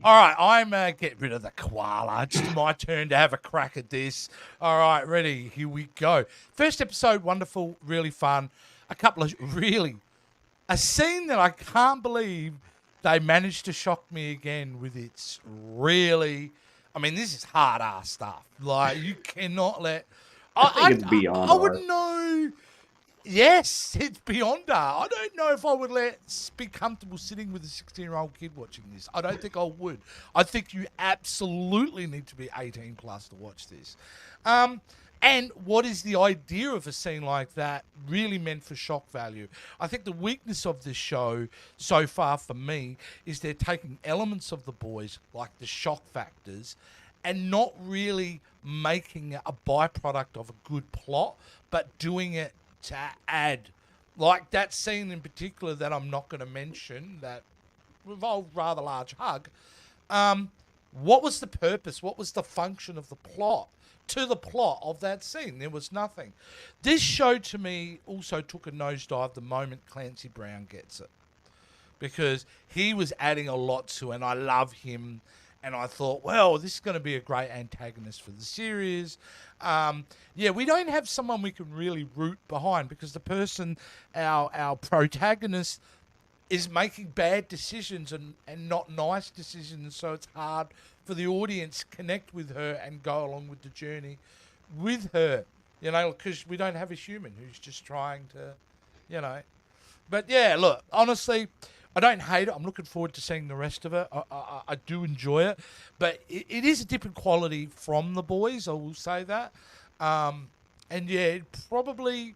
All right, I'm get rid of the koala. It's my turn to have a crack at this. All right, ready? Here we go. First episode, wonderful, really fun. A couple of a scene that I can't believe they managed to shock me again with its really. I mean, this is hard ass stuff. Like you cannot let. I think it's beyond. I wouldn't know. Yes, it's beyond that. I don't know if I would be comfortable sitting with a 16-year-old kid watching this. I don't think I would. I think you absolutely need to be 18 plus to watch this. And what is the idea of a scene like that really meant for shock value? I think the weakness of this show so far for me is they're taking elements of The Boys, like the shock factors, and not really making it a byproduct of a good plot, but doing it to add, like that scene in particular that I'm not going to mention that involved rather large hug. What was the purpose? What was the function of the plot to the plot of that scene? There was nothing. This show to me also took a nosedive the moment Clancy Brown gets it, because he was adding a lot to it, and I love him. And I thought, well, this is going to be a great antagonist for the series. We don't have someone we can really root behind, because the person, our protagonist, is making bad decisions and not nice decisions. So it's hard for the audience to connect with her and go along with the journey with her, because we don't have a human who's just trying to, But yeah, look, honestly, I don't hate it. I'm looking forward to seeing the rest of it. I do enjoy it. But it is a different quality from The Boys, I will say that. And yeah, it probably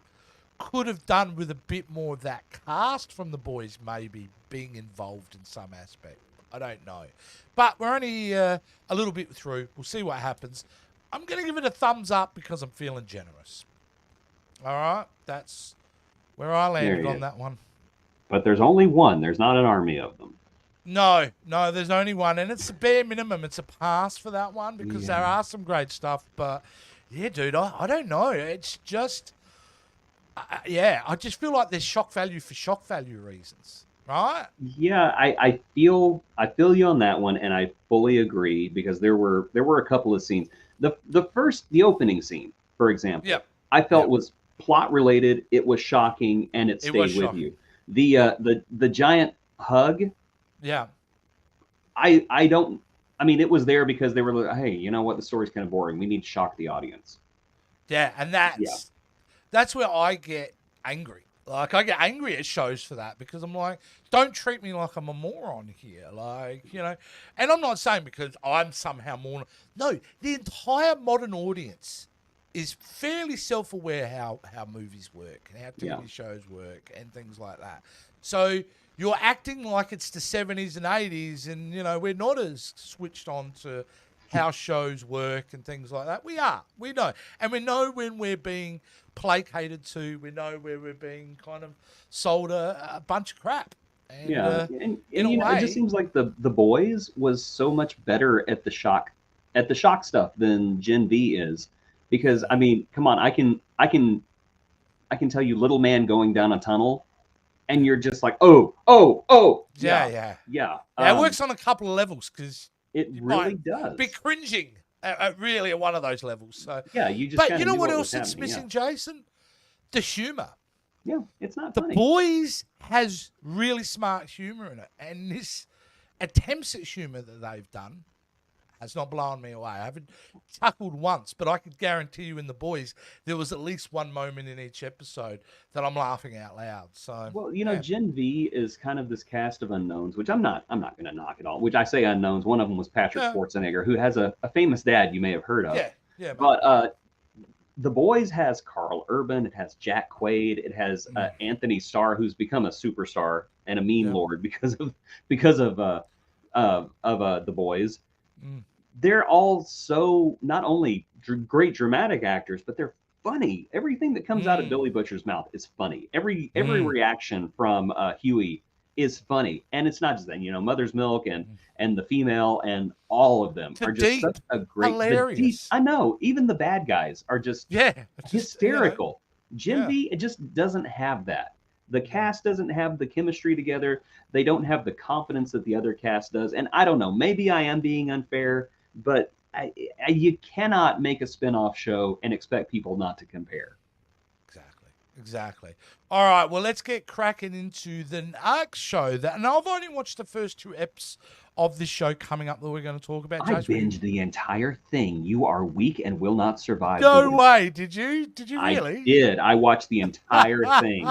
could have done with a bit more of that cast from The Boys maybe being involved in some aspect. I don't know. But we're only a little bit through. We'll see what happens. I'm going to give it a thumbs up because I'm feeling generous. All right? That's where I landed on that one. But there's only one. There's not an army of them. No, there's only one. And it's the bare minimum. It's a pass for that one, because there are some great stuff. But, yeah, dude, I don't know. It's just, I just feel like there's shock value for shock value reasons, right? Yeah, I feel you on that one, and I fully agree, because there were a couple of scenes. The opening scene, for example, I felt was plot related. It was shocking, and it stayed with you. The giant hug. Yeah. I mean, it was there because they were like, hey, you know what? The story's kind of boring. We need to shock the audience. Yeah, and that's where I get angry. Like, I get angry at shows for that, because I'm like, don't treat me like I'm a moron here. Like, and I'm not saying because I'm somehow more. No, the entire modern audience is fairly self-aware how movies work and how TV shows work and things like that. So you're acting like it's the 70s and 80s, and, we're not as switched on to how shows work and things like that. We are. We know. And we know when we're being placated to. We know where we're being kind of sold a bunch of crap. And, and it just seems like the Boys was so much better at the shock stuff than Gen V is. Because, I mean, come on, I can tell you Little Man going down a tunnel, and you're just like, oh. Yeah. It works on a couple of levels, because it really does. Be cringing really at one of those levels. So yeah, you just. But you know what else it's missing, Jason? The humor. Yeah, it's not The funny. Boys has really smart humor in it, and this attempts at humor that they've done has not blown me away. I haven't chuckled once, but I could guarantee you in The Boys there was at least one moment in each episode that I'm laughing out loud. So well, Gen V is kind of this cast of unknowns, which I'm not going to knock at all. Which I say unknowns. One of them was Patrick Schwarzenegger, who has a famous dad you may have heard of. Yeah. But The Boys has Carl Urban, it has Jack Quaid, it has Anthony Starr, who's become a superstar and a meme lord because of The Boys. They're all so not only great dramatic actors, but they're funny. Everything that comes out of Billy Butcher's mouth is funny. Every reaction from Huey is funny, and it's not just that. Mother's Milk and the female and all of them The are just Deep, such a great. The Deep, hilarious. I know, even the bad guys are just Yeah, just hysterical. Gen yeah. V, it just doesn't have that. The Yeah. cast doesn't have the chemistry together. They don't have the confidence that the other cast does. And I don't know, maybe I am being unfair, but you cannot make a spin-off show and expect people not to compare. Exactly. All right, well, let's get cracking into the next show. And I've only watched the first 2 eps of this show coming up that we're going to talk about. I Jason, binged the entire thing. You are weak and will not survive. no way. Did you? Did you I really? did. I watched the entire thing.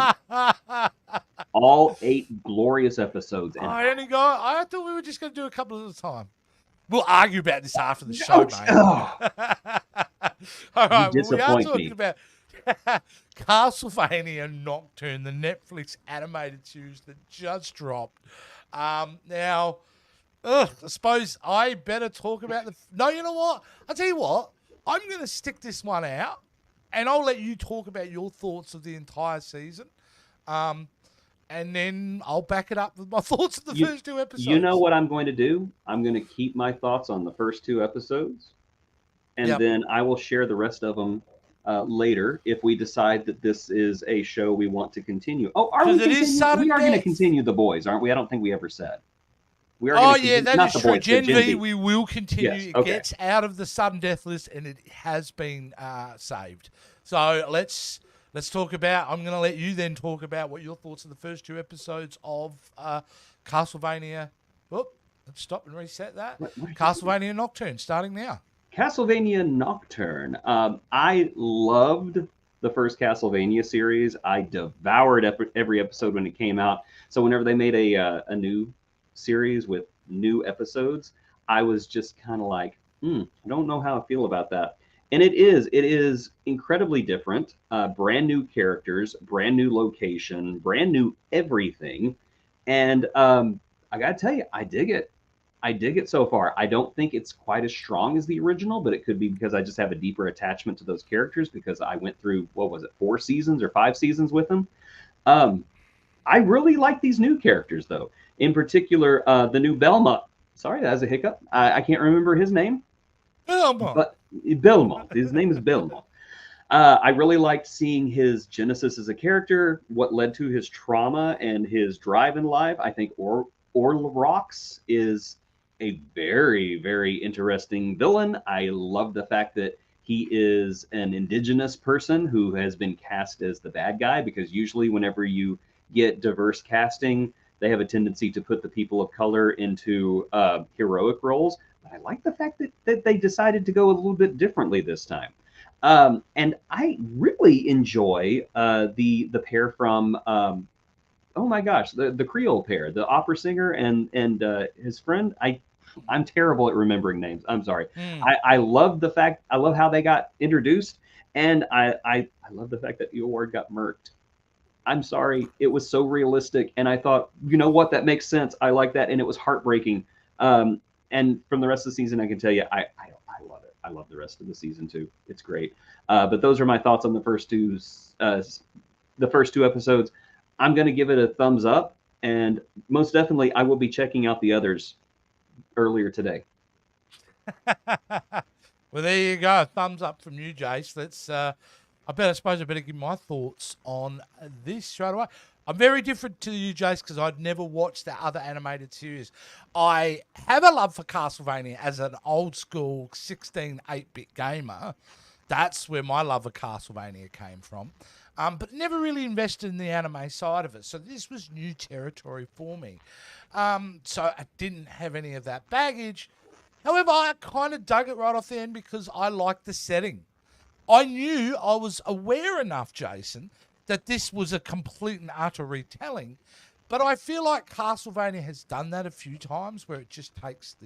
All 8 glorious episodes. And I thought we were just going to do a couple at a time. We'll argue about this after the show, mate. Oh, All right, you well, we are disappoint talking me. about Castlevania Nocturne, the Netflix animated series that just dropped. Now, I suppose I better talk about the... No, you know what? I'll tell you what. I'm going to stick this one out, and I'll let you talk about your thoughts of the entire season. And then I'll back it up with my thoughts of the first 2 episodes. You know what I'm going to do? I'm going to keep my thoughts on the first 2 episodes, and then I will share the rest of them later if we decide that this is a show we want to continue. Oh, are we? We are going to continue The Boys, aren't we? I don't think we ever said. We are that is true. Boys, Gen V, we will continue. Yes, It gets out of the sudden death list, and it has been saved. So let's talk about... I'm going to let you then talk about what your thoughts of the first 2 episodes of Castlevania... Oh, let's stop and reset that. What Castlevania Nocturne, starting now. Castlevania Nocturne. I loved the first Castlevania series. I devoured every episode when it came out. So whenever they made a new series with new episodes, I was just kind of like, I don't know how I feel about that. And it is incredibly different. Brand new characters, brand new location, brand new everything. And I gotta tell you, I dig it. I dig it so far. I don't think it's quite as strong as the original, but it could be because I just have a deeper attachment to those characters because I went through, 4 seasons or 5 seasons with them. I really like these new characters, though. In particular, the new Belmont. Sorry, that was a hiccup. I can't remember his name. Belmont. But Belmont. His name is Belmont. I really liked seeing his genesis as a character, what led to his trauma and his drive in life. I think Orlrox is a very, very interesting villain. I love the fact that he is an indigenous person who has been cast as the bad guy, because usually whenever you get diverse casting, they have a tendency to put the people of color into heroic roles. But I like the fact that they decided to go a little bit differently this time. And I really enjoy the pair from oh my gosh, the Creole pair, the opera singer and his friend. I'm terrible at remembering names. I'm sorry. I love the fact. I love how they got introduced, and I love the fact that Eoward got murked. I'm sorry. It was so realistic, and I thought, you know what, that makes sense. I like that, and it was heartbreaking. And from the rest of the season, I can tell you, I love it. I love the rest of the season too. It's great. But those are my thoughts on the first 2 episodes. I'm going to give it a thumbs up, and most definitely, I will be checking out the others earlier today. Well, there you go. Thumbs up from you, Jace. Let's. I suppose I better give my thoughts on this straight away. I'm very different to you, Jace, because I'd never watched the other animated series. I have a love for Castlevania as an old school 16 8-bit gamer. That's where my love of Castlevania came from. But never really invested in the anime side of it. So this was new territory for me. So I didn't have any of that baggage. However, I kind of dug it right off the end because I liked the setting. I knew, I was aware enough, Jason, that this was a complete and utter retelling. But I feel like Castlevania has done that a few times where it just takes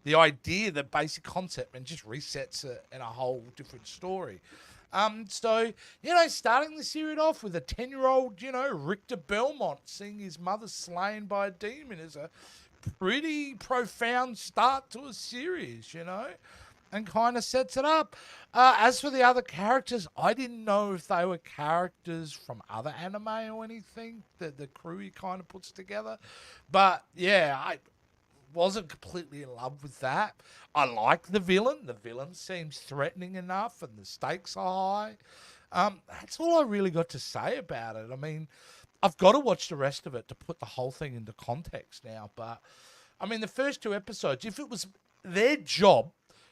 the idea, the basic concept, and just resets it in a whole different story. So, starting the series off with a 10-year-old, Richter Belmont seeing his mother slain by a demon is a pretty profound start to a series, and kind of sets it up. As for the other characters, I didn't know if they were characters from other anime or anything that the crew he kind of puts together. But yeah, I wasn't completely in love with that. I like the villain. The villain seems threatening enough and the stakes are high. That's all I really got to say about it. I mean, I've got to watch the rest of it to put the whole thing into context now. But, I mean, the first 2 episodes, if it was their job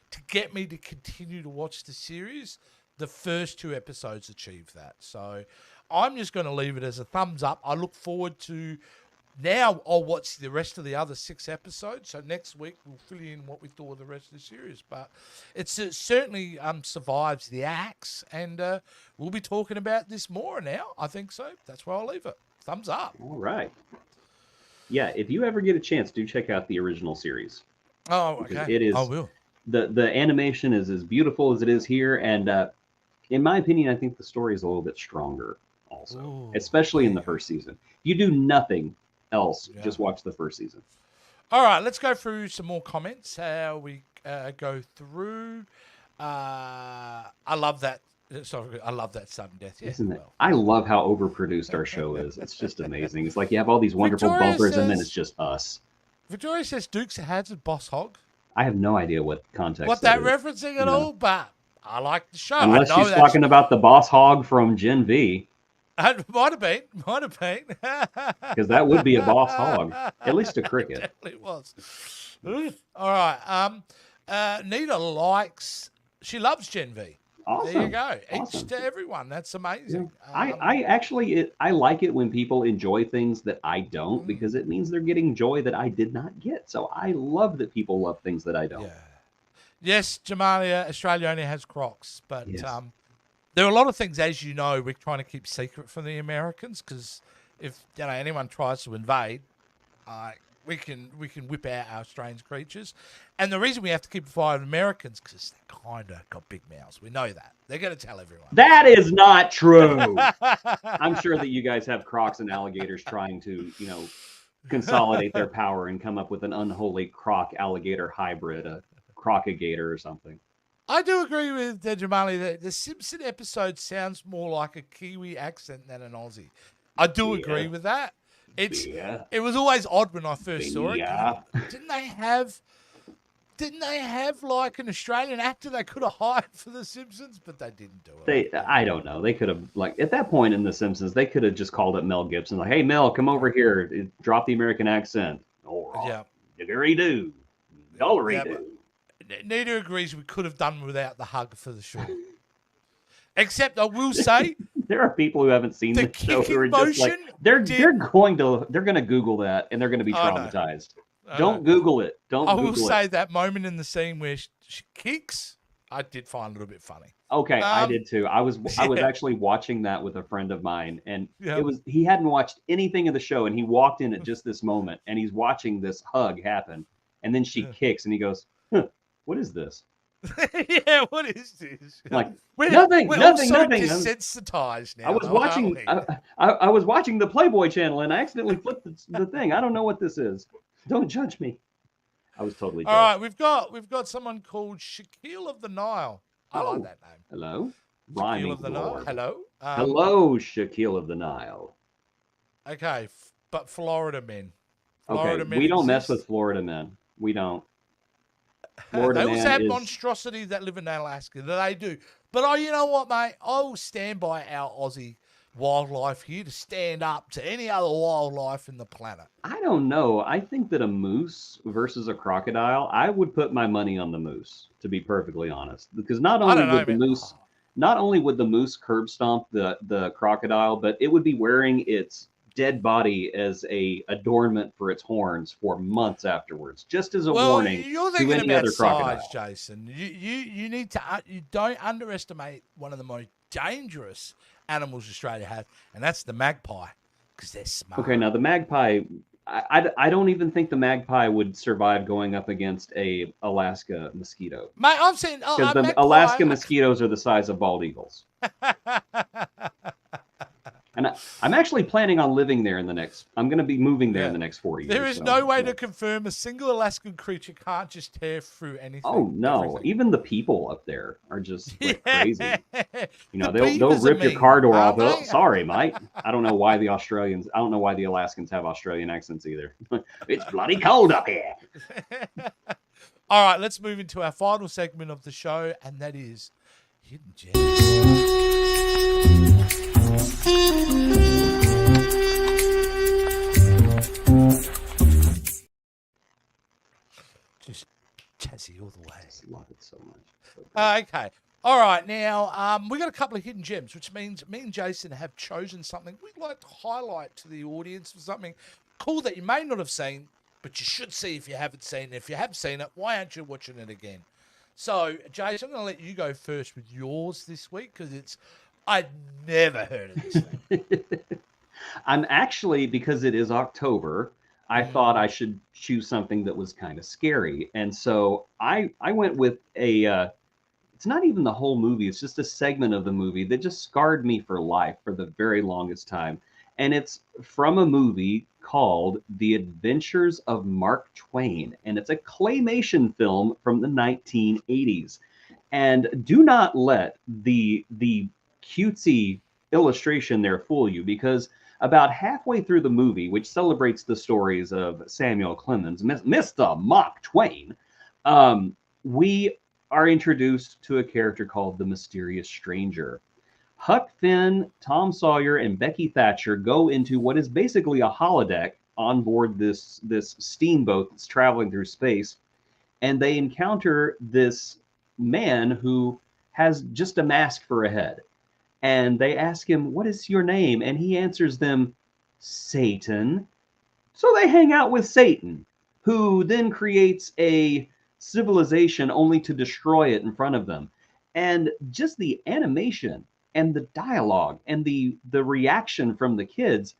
to get me to continue to watch the series, the first 2 episodes achieved that. So I'm just going to leave it as a thumbs up. I look forward to... Now I'll watch the rest of the other 6 episodes. So next week we'll fill in what we thought of the rest of the series. But it certainly survives the axe, and we'll be talking about this more now. I think so. That's where I'll leave it. Thumbs up. All right. Yeah, if you ever get a chance, do check out the original series. Oh, okay. Because it is. I will. The animation is as beautiful as it is here, and in my opinion, I think the story is a little bit stronger. Also, Ooh, especially in the first season. You do nothing else. Yeah. Just watch the first season. All right, let's go through some more comments. We go through. I love that. Sorry, I love that sudden death. Yeah, Isn't it? I love how overproduced our show is. It's just amazing. It's like you have all these wonderful bumpers, and then it's just us. Victoria says Dukes of Hazzard, Boss Hog. I have no idea what context. What that referencing at all, but I like the show. Unless she's talking about the Boss Hog from Gen V. It might have been. Because that would be a boss hog. At least a cricket. It definitely was. All right. Nita likes... She loves Gen V. Awesome. There you go. Awesome. Each to everyone. That's amazing. Yeah. I actually like it when people enjoy things that I don't, because it means they're getting joy that I did not get. So I love that people love things that I don't. Yeah. Yes, Jamalia, Australia only has Crocs, but... Yes. There are a lot of things, as you know, we're trying to keep secret from the Americans, because if anyone tries to invade, we can whip out our strange creatures. And the reason we have to keep it from Americans because they kind of got big mouths. We know that. They're going to tell everyone. That is not true. I'm sure that you guys have crocs and alligators trying to, consolidate their power and come up with an unholy croc-alligator hybrid, a crocagator or something. I do agree with Jamali that the Simpson episode sounds more like a Kiwi accent than an Aussie. I do agree with that. It was always odd when I first saw it. Didn't they have like an Australian actor they could have hired for the Simpsons, but they didn't do it. I don't know. They could have, like, at that point in the Simpsons, they could have just called up Mel Gibson, like, "Hey Mel, come over here, drop the American accent." All right. Yeah. Diggery-doo. Dollery-doo. Nita agrees we could have done without the hug for the show. Except I will say there are people who haven't seen the show who are just like they're going to Google that and they're going to be traumatized. Don't Google it. I will say that moment in the scene where she kicks, I did find a little bit funny. Okay, I did too. I was actually watching that with a friend of mine, and he hadn't watched anything of the show, and he walked in at just this moment, and he's watching this hug happen, and then she kicks, and he goes, "What is this?" Yeah, what is this? Like nothing. Nothing. Desensitized now. I was watching the Playboy channel and I accidentally flipped the thing. I don't know what this is. Don't judge me. I was totally judged. All right, we've got someone called Shaquille of the Nile. I like that name. Hello. Shaquille of the Nile. Hello. Hello, Shaquille of the Nile. Okay, but Florida men. We don't mess with Florida men. We don't. They also have monstrosities that live in Alaska. They do. But you know what, mate? I will stand by our Aussie wildlife here to stand up to any other wildlife in the planet. I don't know. I think that a moose versus a crocodile, I would put my money on the moose, to be perfectly honest. Because not only would the moose curb stomp the crocodile, but it would be wearing its dead body as a adornment for its horns for months afterwards, just as a warning you're to any other crocodile. Jason. You need to you don't underestimate one of the most dangerous animals Australia has, and that's the magpie, because they're smart. Okay, now the magpie, I don't even think the magpie would survive going up against a Alaska mosquito. Mate, I'm saying because the Alaska mosquitoes are the size of bald eagles. And I'm actually planning on living there I'm going to be moving there in the next 4 years. There is no way to confirm a single Alaskan creature can't just tear through anything. Oh no! Everything. Even the people up there are just like crazy. You know, The they'll beavers are rip your mean, car door off. aren't Oh, they? sorry, mate. I don't know why the Alaskans have Australian accents either. It's bloody cold up here. All right, let's move into our final segment of the show, and that is Hidden Gems. Just chassis all the way. I just love it so much. Okay. All right. Now, we got a couple of hidden gems, which means me and Jason have chosen something we'd like to highlight to the audience for something cool that you may not have seen, but you should see if you haven't seen it. If you have seen it, why aren't you watching it again? So, Jason, I'm going to let you go first with yours this week because I'd never heard of this thing. I'm actually, because it is October, I thought I should choose something that was kind of scary. And so I went with it's not even the whole movie. It's just a segment of the movie that just scarred me for life for the very longest time. And it's from a movie called The Adventures of Mark Twain. And it's a claymation film from the 1980s. And do not let the cutesy illustration there fool you, because about halfway through the movie, which celebrates the stories of Samuel Clemens, Mr. Mark Twain, we are introduced to a character called the Mysterious Stranger. Huck Finn, Tom Sawyer, and Becky Thatcher go into what is basically a holodeck on board this steamboat that's traveling through space, and they encounter this man who has just a mask for a head. And they ask him, "What is your name?" And he answers them, "Satan." So they hang out with Satan, who then creates a civilization only to destroy it in front of them. And just the animation and the dialogue and the reaction from the kids,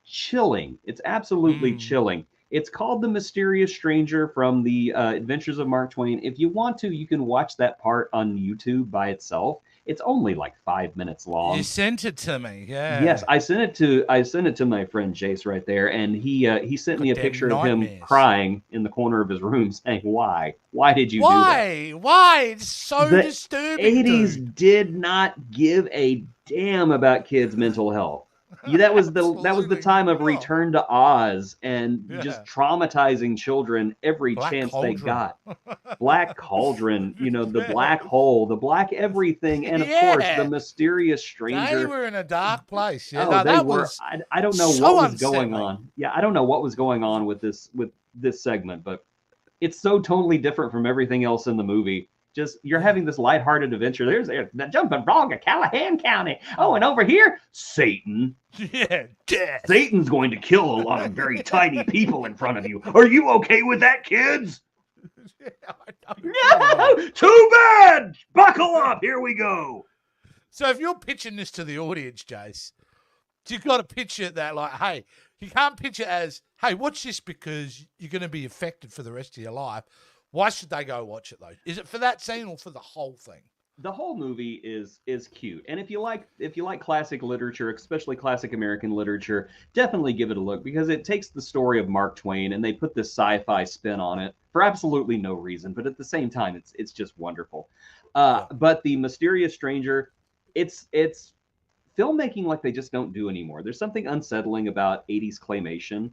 chilling. It's absolutely chilling. It's called The Mysterious Stranger from the Adventures of Mark Twain. If you want to, you can watch that part on YouTube by itself. It's only like 5 minutes long. You sent it to me, yeah. Yes, I sent it to my friend Jace right there, and he sent me a picture of him crying in the corner of his room, saying, "Why? Why did you do that? Why? It's so the disturbing." 80s dude. did not give a damn about kids' mental health. That was the time of Return to Oz and just traumatizing children every chance they got. Black Cauldron, the black hole, the black everything, and of course the Mysterious Stranger. They were in a dark place. Yeah, oh, that were. was I don't know so what was going unsettling. on. Yeah, I don't know what was going on with this segment, but it's so totally different from everything else in the movie. Just you're having this lighthearted adventure. There's the jumping frog of Callahan County. Oh, and over here, Satan. Yeah, death. Satan's going to kill a lot of very tiny people in front of you. Are you okay with that, kids? No, too bad. Buckle up. Here we go. So if you're pitching this to the audience, Jace, you've got to pitch it that like, hey, you can't pitch it as, hey, watch this because you're going to be affected for the rest of your life. Why should they go watch it though? Is it for that scene or for the whole thing? The whole movie is cute, and if you like classic literature, especially classic American literature, definitely give it a look, because it takes the story of Mark Twain and they put this sci-fi spin on it for absolutely no reason, but at the same time, it's just wonderful. But The Mysterious Stranger, it's filmmaking like they just don't do anymore. There's something unsettling about 80s claymation.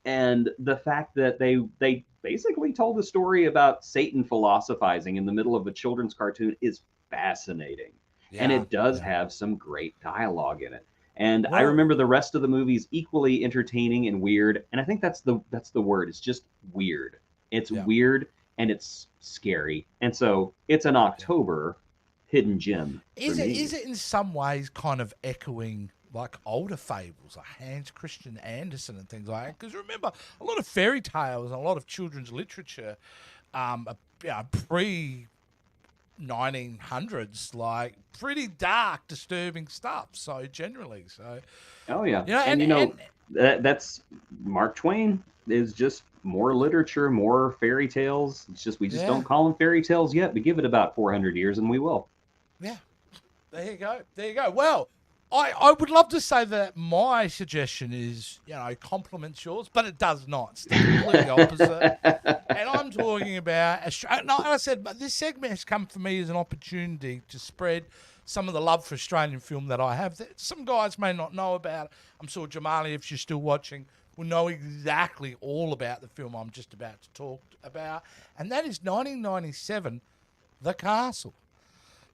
And the fact that they basically told the story about Satan philosophizing in the middle of a children's cartoon is fascinating. Yeah, and it does have some great dialogue in it. And I remember the rest of the movie is equally entertaining and weird. And I think that's the word. It's just weird. It's weird and it's scary. And so it's an October hidden gem. Is it in some ways kind of echoing like older fables like Hans Christian Andersen and things like that? Because remember, a lot of fairy tales and a lot of children's literature pre 1900s, like pretty dark, disturbing stuff. So generally, oh yeah, and that's Mark Twain is just more literature, more fairy tales. It's just we just don't call them fairy tales yet, but give it about 400 years and we will. Yeah, there you go. Well, I would love to say that my suggestion is, complements yours, but it does not. It's the completely opposite. And I'm talking about no, I said, but this segment has come for me as an opportunity to spread some of the love for Australian film that I have. That some guys may not know about. I'm sure Jamali, if you're still watching, will know exactly all about the film I'm just about to talk about, and that is 1997, The Castle.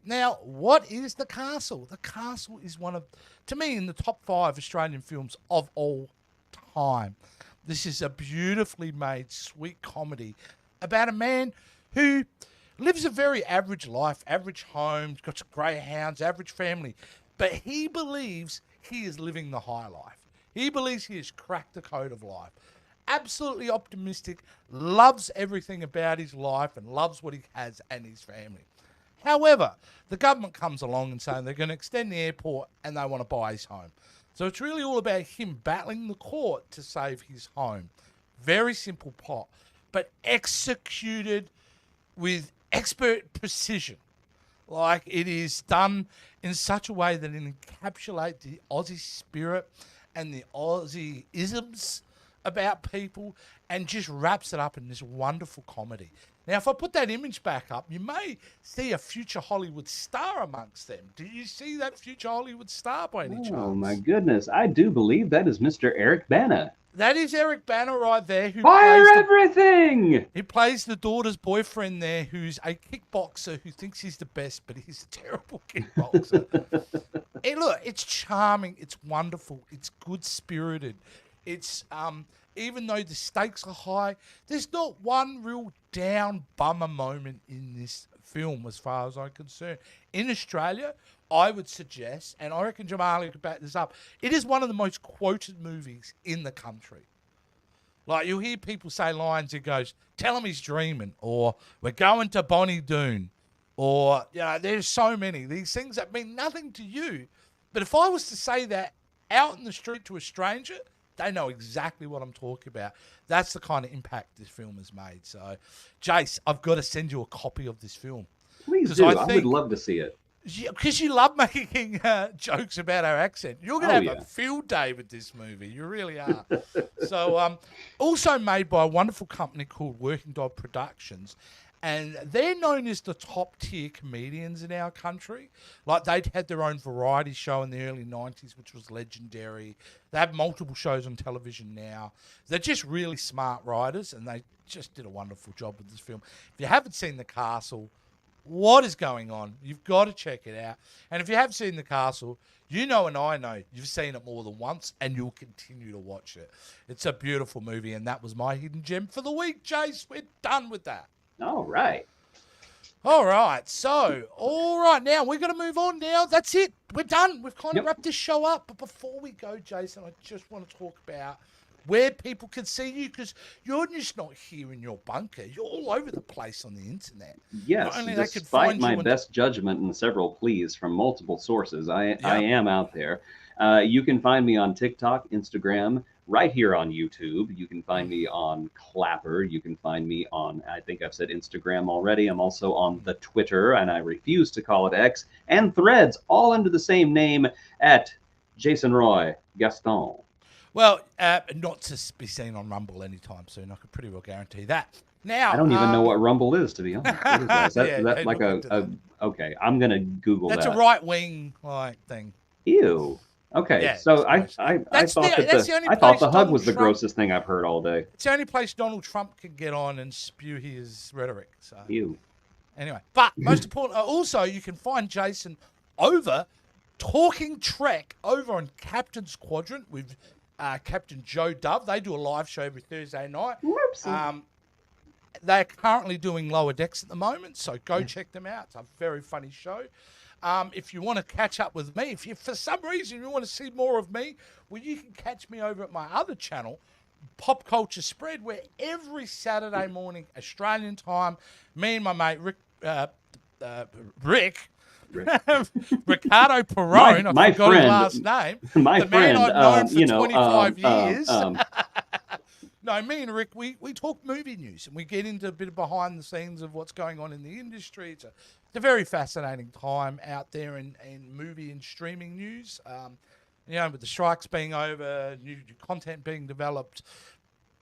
Now, what is The Castle? The Castle is one of, to me, in the top 5 Australian films of all time. This is a beautifully made, sweet comedy about a man who lives a very average life, average home, got some greyhounds, average family, but he believes he is living the high life. He believes he has cracked the code of life. Absolutely optimistic, loves everything about his life and loves what he has and his family. However, the government comes along and saying they're going to extend the airport and they want to buy his home. So it's really all about him battling the court to save his home. Very simple plot, but executed with expert precision. Like, it is done in such a way that it encapsulates the Aussie spirit and the Aussie isms about people and just wraps it up in this wonderful comedy. Now, if I put that image back up, you may see a future Hollywood star amongst them. Do you see that future Hollywood star by any chance? Oh, my goodness. I do believe that is Mr. Eric Bana. That is Eric Bana right there. Fire everything! He plays the daughter's boyfriend there, who's a kickboxer who thinks he's the best, but he's a terrible kickboxer. Hey, look, it's charming. It's wonderful. It's good-spirited. It's, even though the stakes are high, there's not one real down bummer moment in this film as far as I'm concerned. In Australia, I would suggest, and I reckon Jamali could back this up, it is one of the most quoted movies in the country. Like, you'll hear people say lines that goes, tell him he's dreaming, or we're going to Bonnie Doon, or, there's so many. These things that mean nothing to you. But if I was to say that out in the street to a stranger, they know exactly what I'm talking about. That's the kind of impact this film has made. So, Jace, I've got to send you a copy of this film. Please do. I would love to see it. Because you love making jokes about our accent. You're going to have a field day with this movie. You really are. So, also made by a wonderful company called Working Dog Productions. And they're known as the top-tier comedians in our country. Like, they'd had their own variety show in the early 90s, which was legendary. They have multiple shows on television now. They're just really smart writers, and they just did a wonderful job with this film. If you haven't seen The Castle, what is going on? You've got to check it out. And if you have seen The Castle, you know and I know you've seen it more than once, and you'll continue to watch it. It's a beautiful movie, and that was my hidden gem for the week, Jace. We're done with that. All right. So, now we're going to move on now. That's it. We're done. We've kind of wrapped this show up. But before we go, Jason, I just want to talk about where people can see you, because you're just not here in your bunker. You're all over the place on the internet. Yes, despite my best judgment and several pleas from multiple sources, I am out there. You can find me on TikTok, Instagram, right here on YouTube. You can find me on Clapper. You can find me on, I think I've said Instagram already. I'm also on the Twitter, and I refuse to call it X, and Threads, all under the same name at Jason Roy Gaston. Well, not to be seen on Rumble anytime soon. I can pretty well guarantee that. Now, I don't even know what Rumble is, to be honest. What is that? Is that like okay, I'm going to Google that. That's a right-wing thing. Ew. Okay, yeah, so I thought the hug was the grossest thing I've heard all day. It's the only place Donald Trump can get on and spew his rhetoric. So. Ew. Anyway, but most important, also you can find Jason over Talking Trek over on Captain's Quadrant with Captain Joe Dove. They do a live show every Thursday night. They're currently doing Lower Decks at the moment, so go check them out. It's a very funny show. If you want to catch up with me, if you, for some reason, you want to see more of me, well, you can catch me over at my other channel, Pop Culture Spread, where every Saturday morning, Australian time, me and my mate, Ricardo Perrone, I forgot his last name, my the friend, man I've known for 25 years. No, me and Rick, we talk movie news and we get into a bit of behind the scenes of what's going on in the industry. It's a very fascinating time out there in movie and streaming news. You know, with the strikes being over, new content being developed,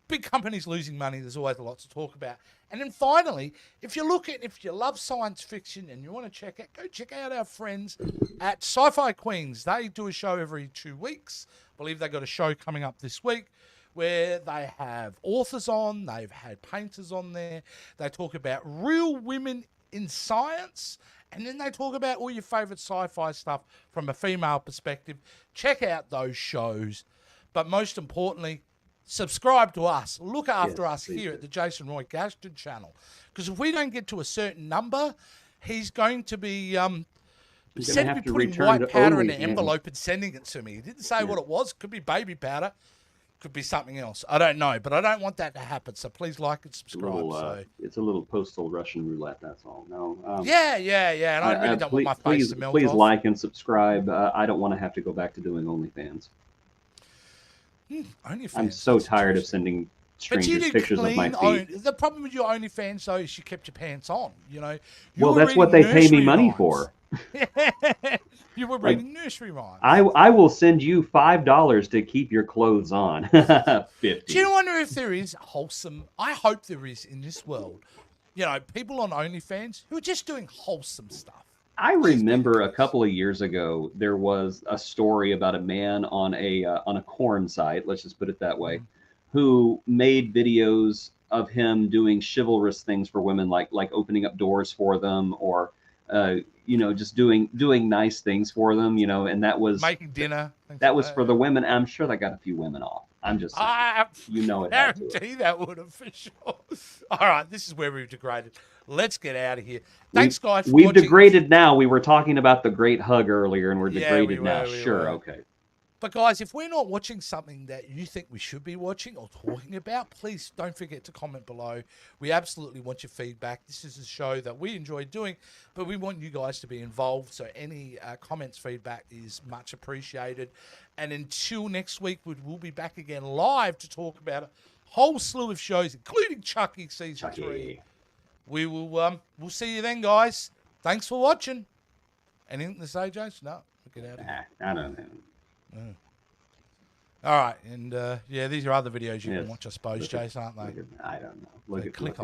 big companies losing money, there's always a lot to talk about. And then finally, if you love science fiction and you want to go check out our friends at Sci-Fi Queens. They do a show every 2 weeks. I believe they got a show coming up this week where they have authors on, they've had painters on there. They talk about real women in science, and then they talk about all your favorite sci-fi stuff from a female perspective. Check out those shows. But most importantly, subscribe to us. Look after us here at the Jason Roy Gaston channel. Because if we don't get to a certain number, he's going to be said to be putting white powder in an envelope and sending it to me. He didn't say what it was. Could be baby powder. Could be something else. I don't know. But I don't want that to happen. So please like and subscribe. It's a little postal Russian roulette, that's all. No. Yeah. And I really don't want my face to melt Please off. like and subscribe. I don't want to have to go back to doing OnlyFans. OnlyFans. I'm so tired of sending strangers pictures of my feet. The problem with your OnlyFans, though, is you kept your pants on. You know. Well, that's what they pay me money for. You were reading nursery rhymes. I will send you $5 to keep your clothes on. 50. Do you wonder if there is wholesome? I hope there is in this world. You know, people on OnlyFans who are just doing wholesome stuff. I remember a couple of years ago there was a story about a man on a corn site, let's just put it that way, who made videos of him doing chivalrous things for women, like opening up doors for them, or just doing nice things for them, and that was making dinner. That was for the women. I'm sure that got a few women off. I'm just saying, I guarantee that would have for sure. All right, this is where we've degraded. Let's get out of here. Thanks, guys. We've degraded now. We were talking about the great hug earlier, and we're degraded now. Sure, okay. But guys, if we're not watching something that you think we should be watching or talking about, please don't forget to comment below. We absolutely want your feedback. This is a show that we enjoy doing, but we want you guys to be involved. So any comments, feedback is much appreciated. And until next week, we'll be back again live to talk about a whole slew of shows, including Chucky Season 3. We will we'll see you then, guys. Thanks for watching. Anything to say, Jason? No, we'll get out of here. I don't know. All right, and these are other videos you can watch, I suppose, Jason, aren't they? I don't know. Click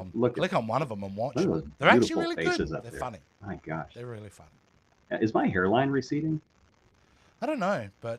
on one of them and watch them. They're actually really good. They're funny. My gosh, they're really funny. Is my hairline receding? I don't know, but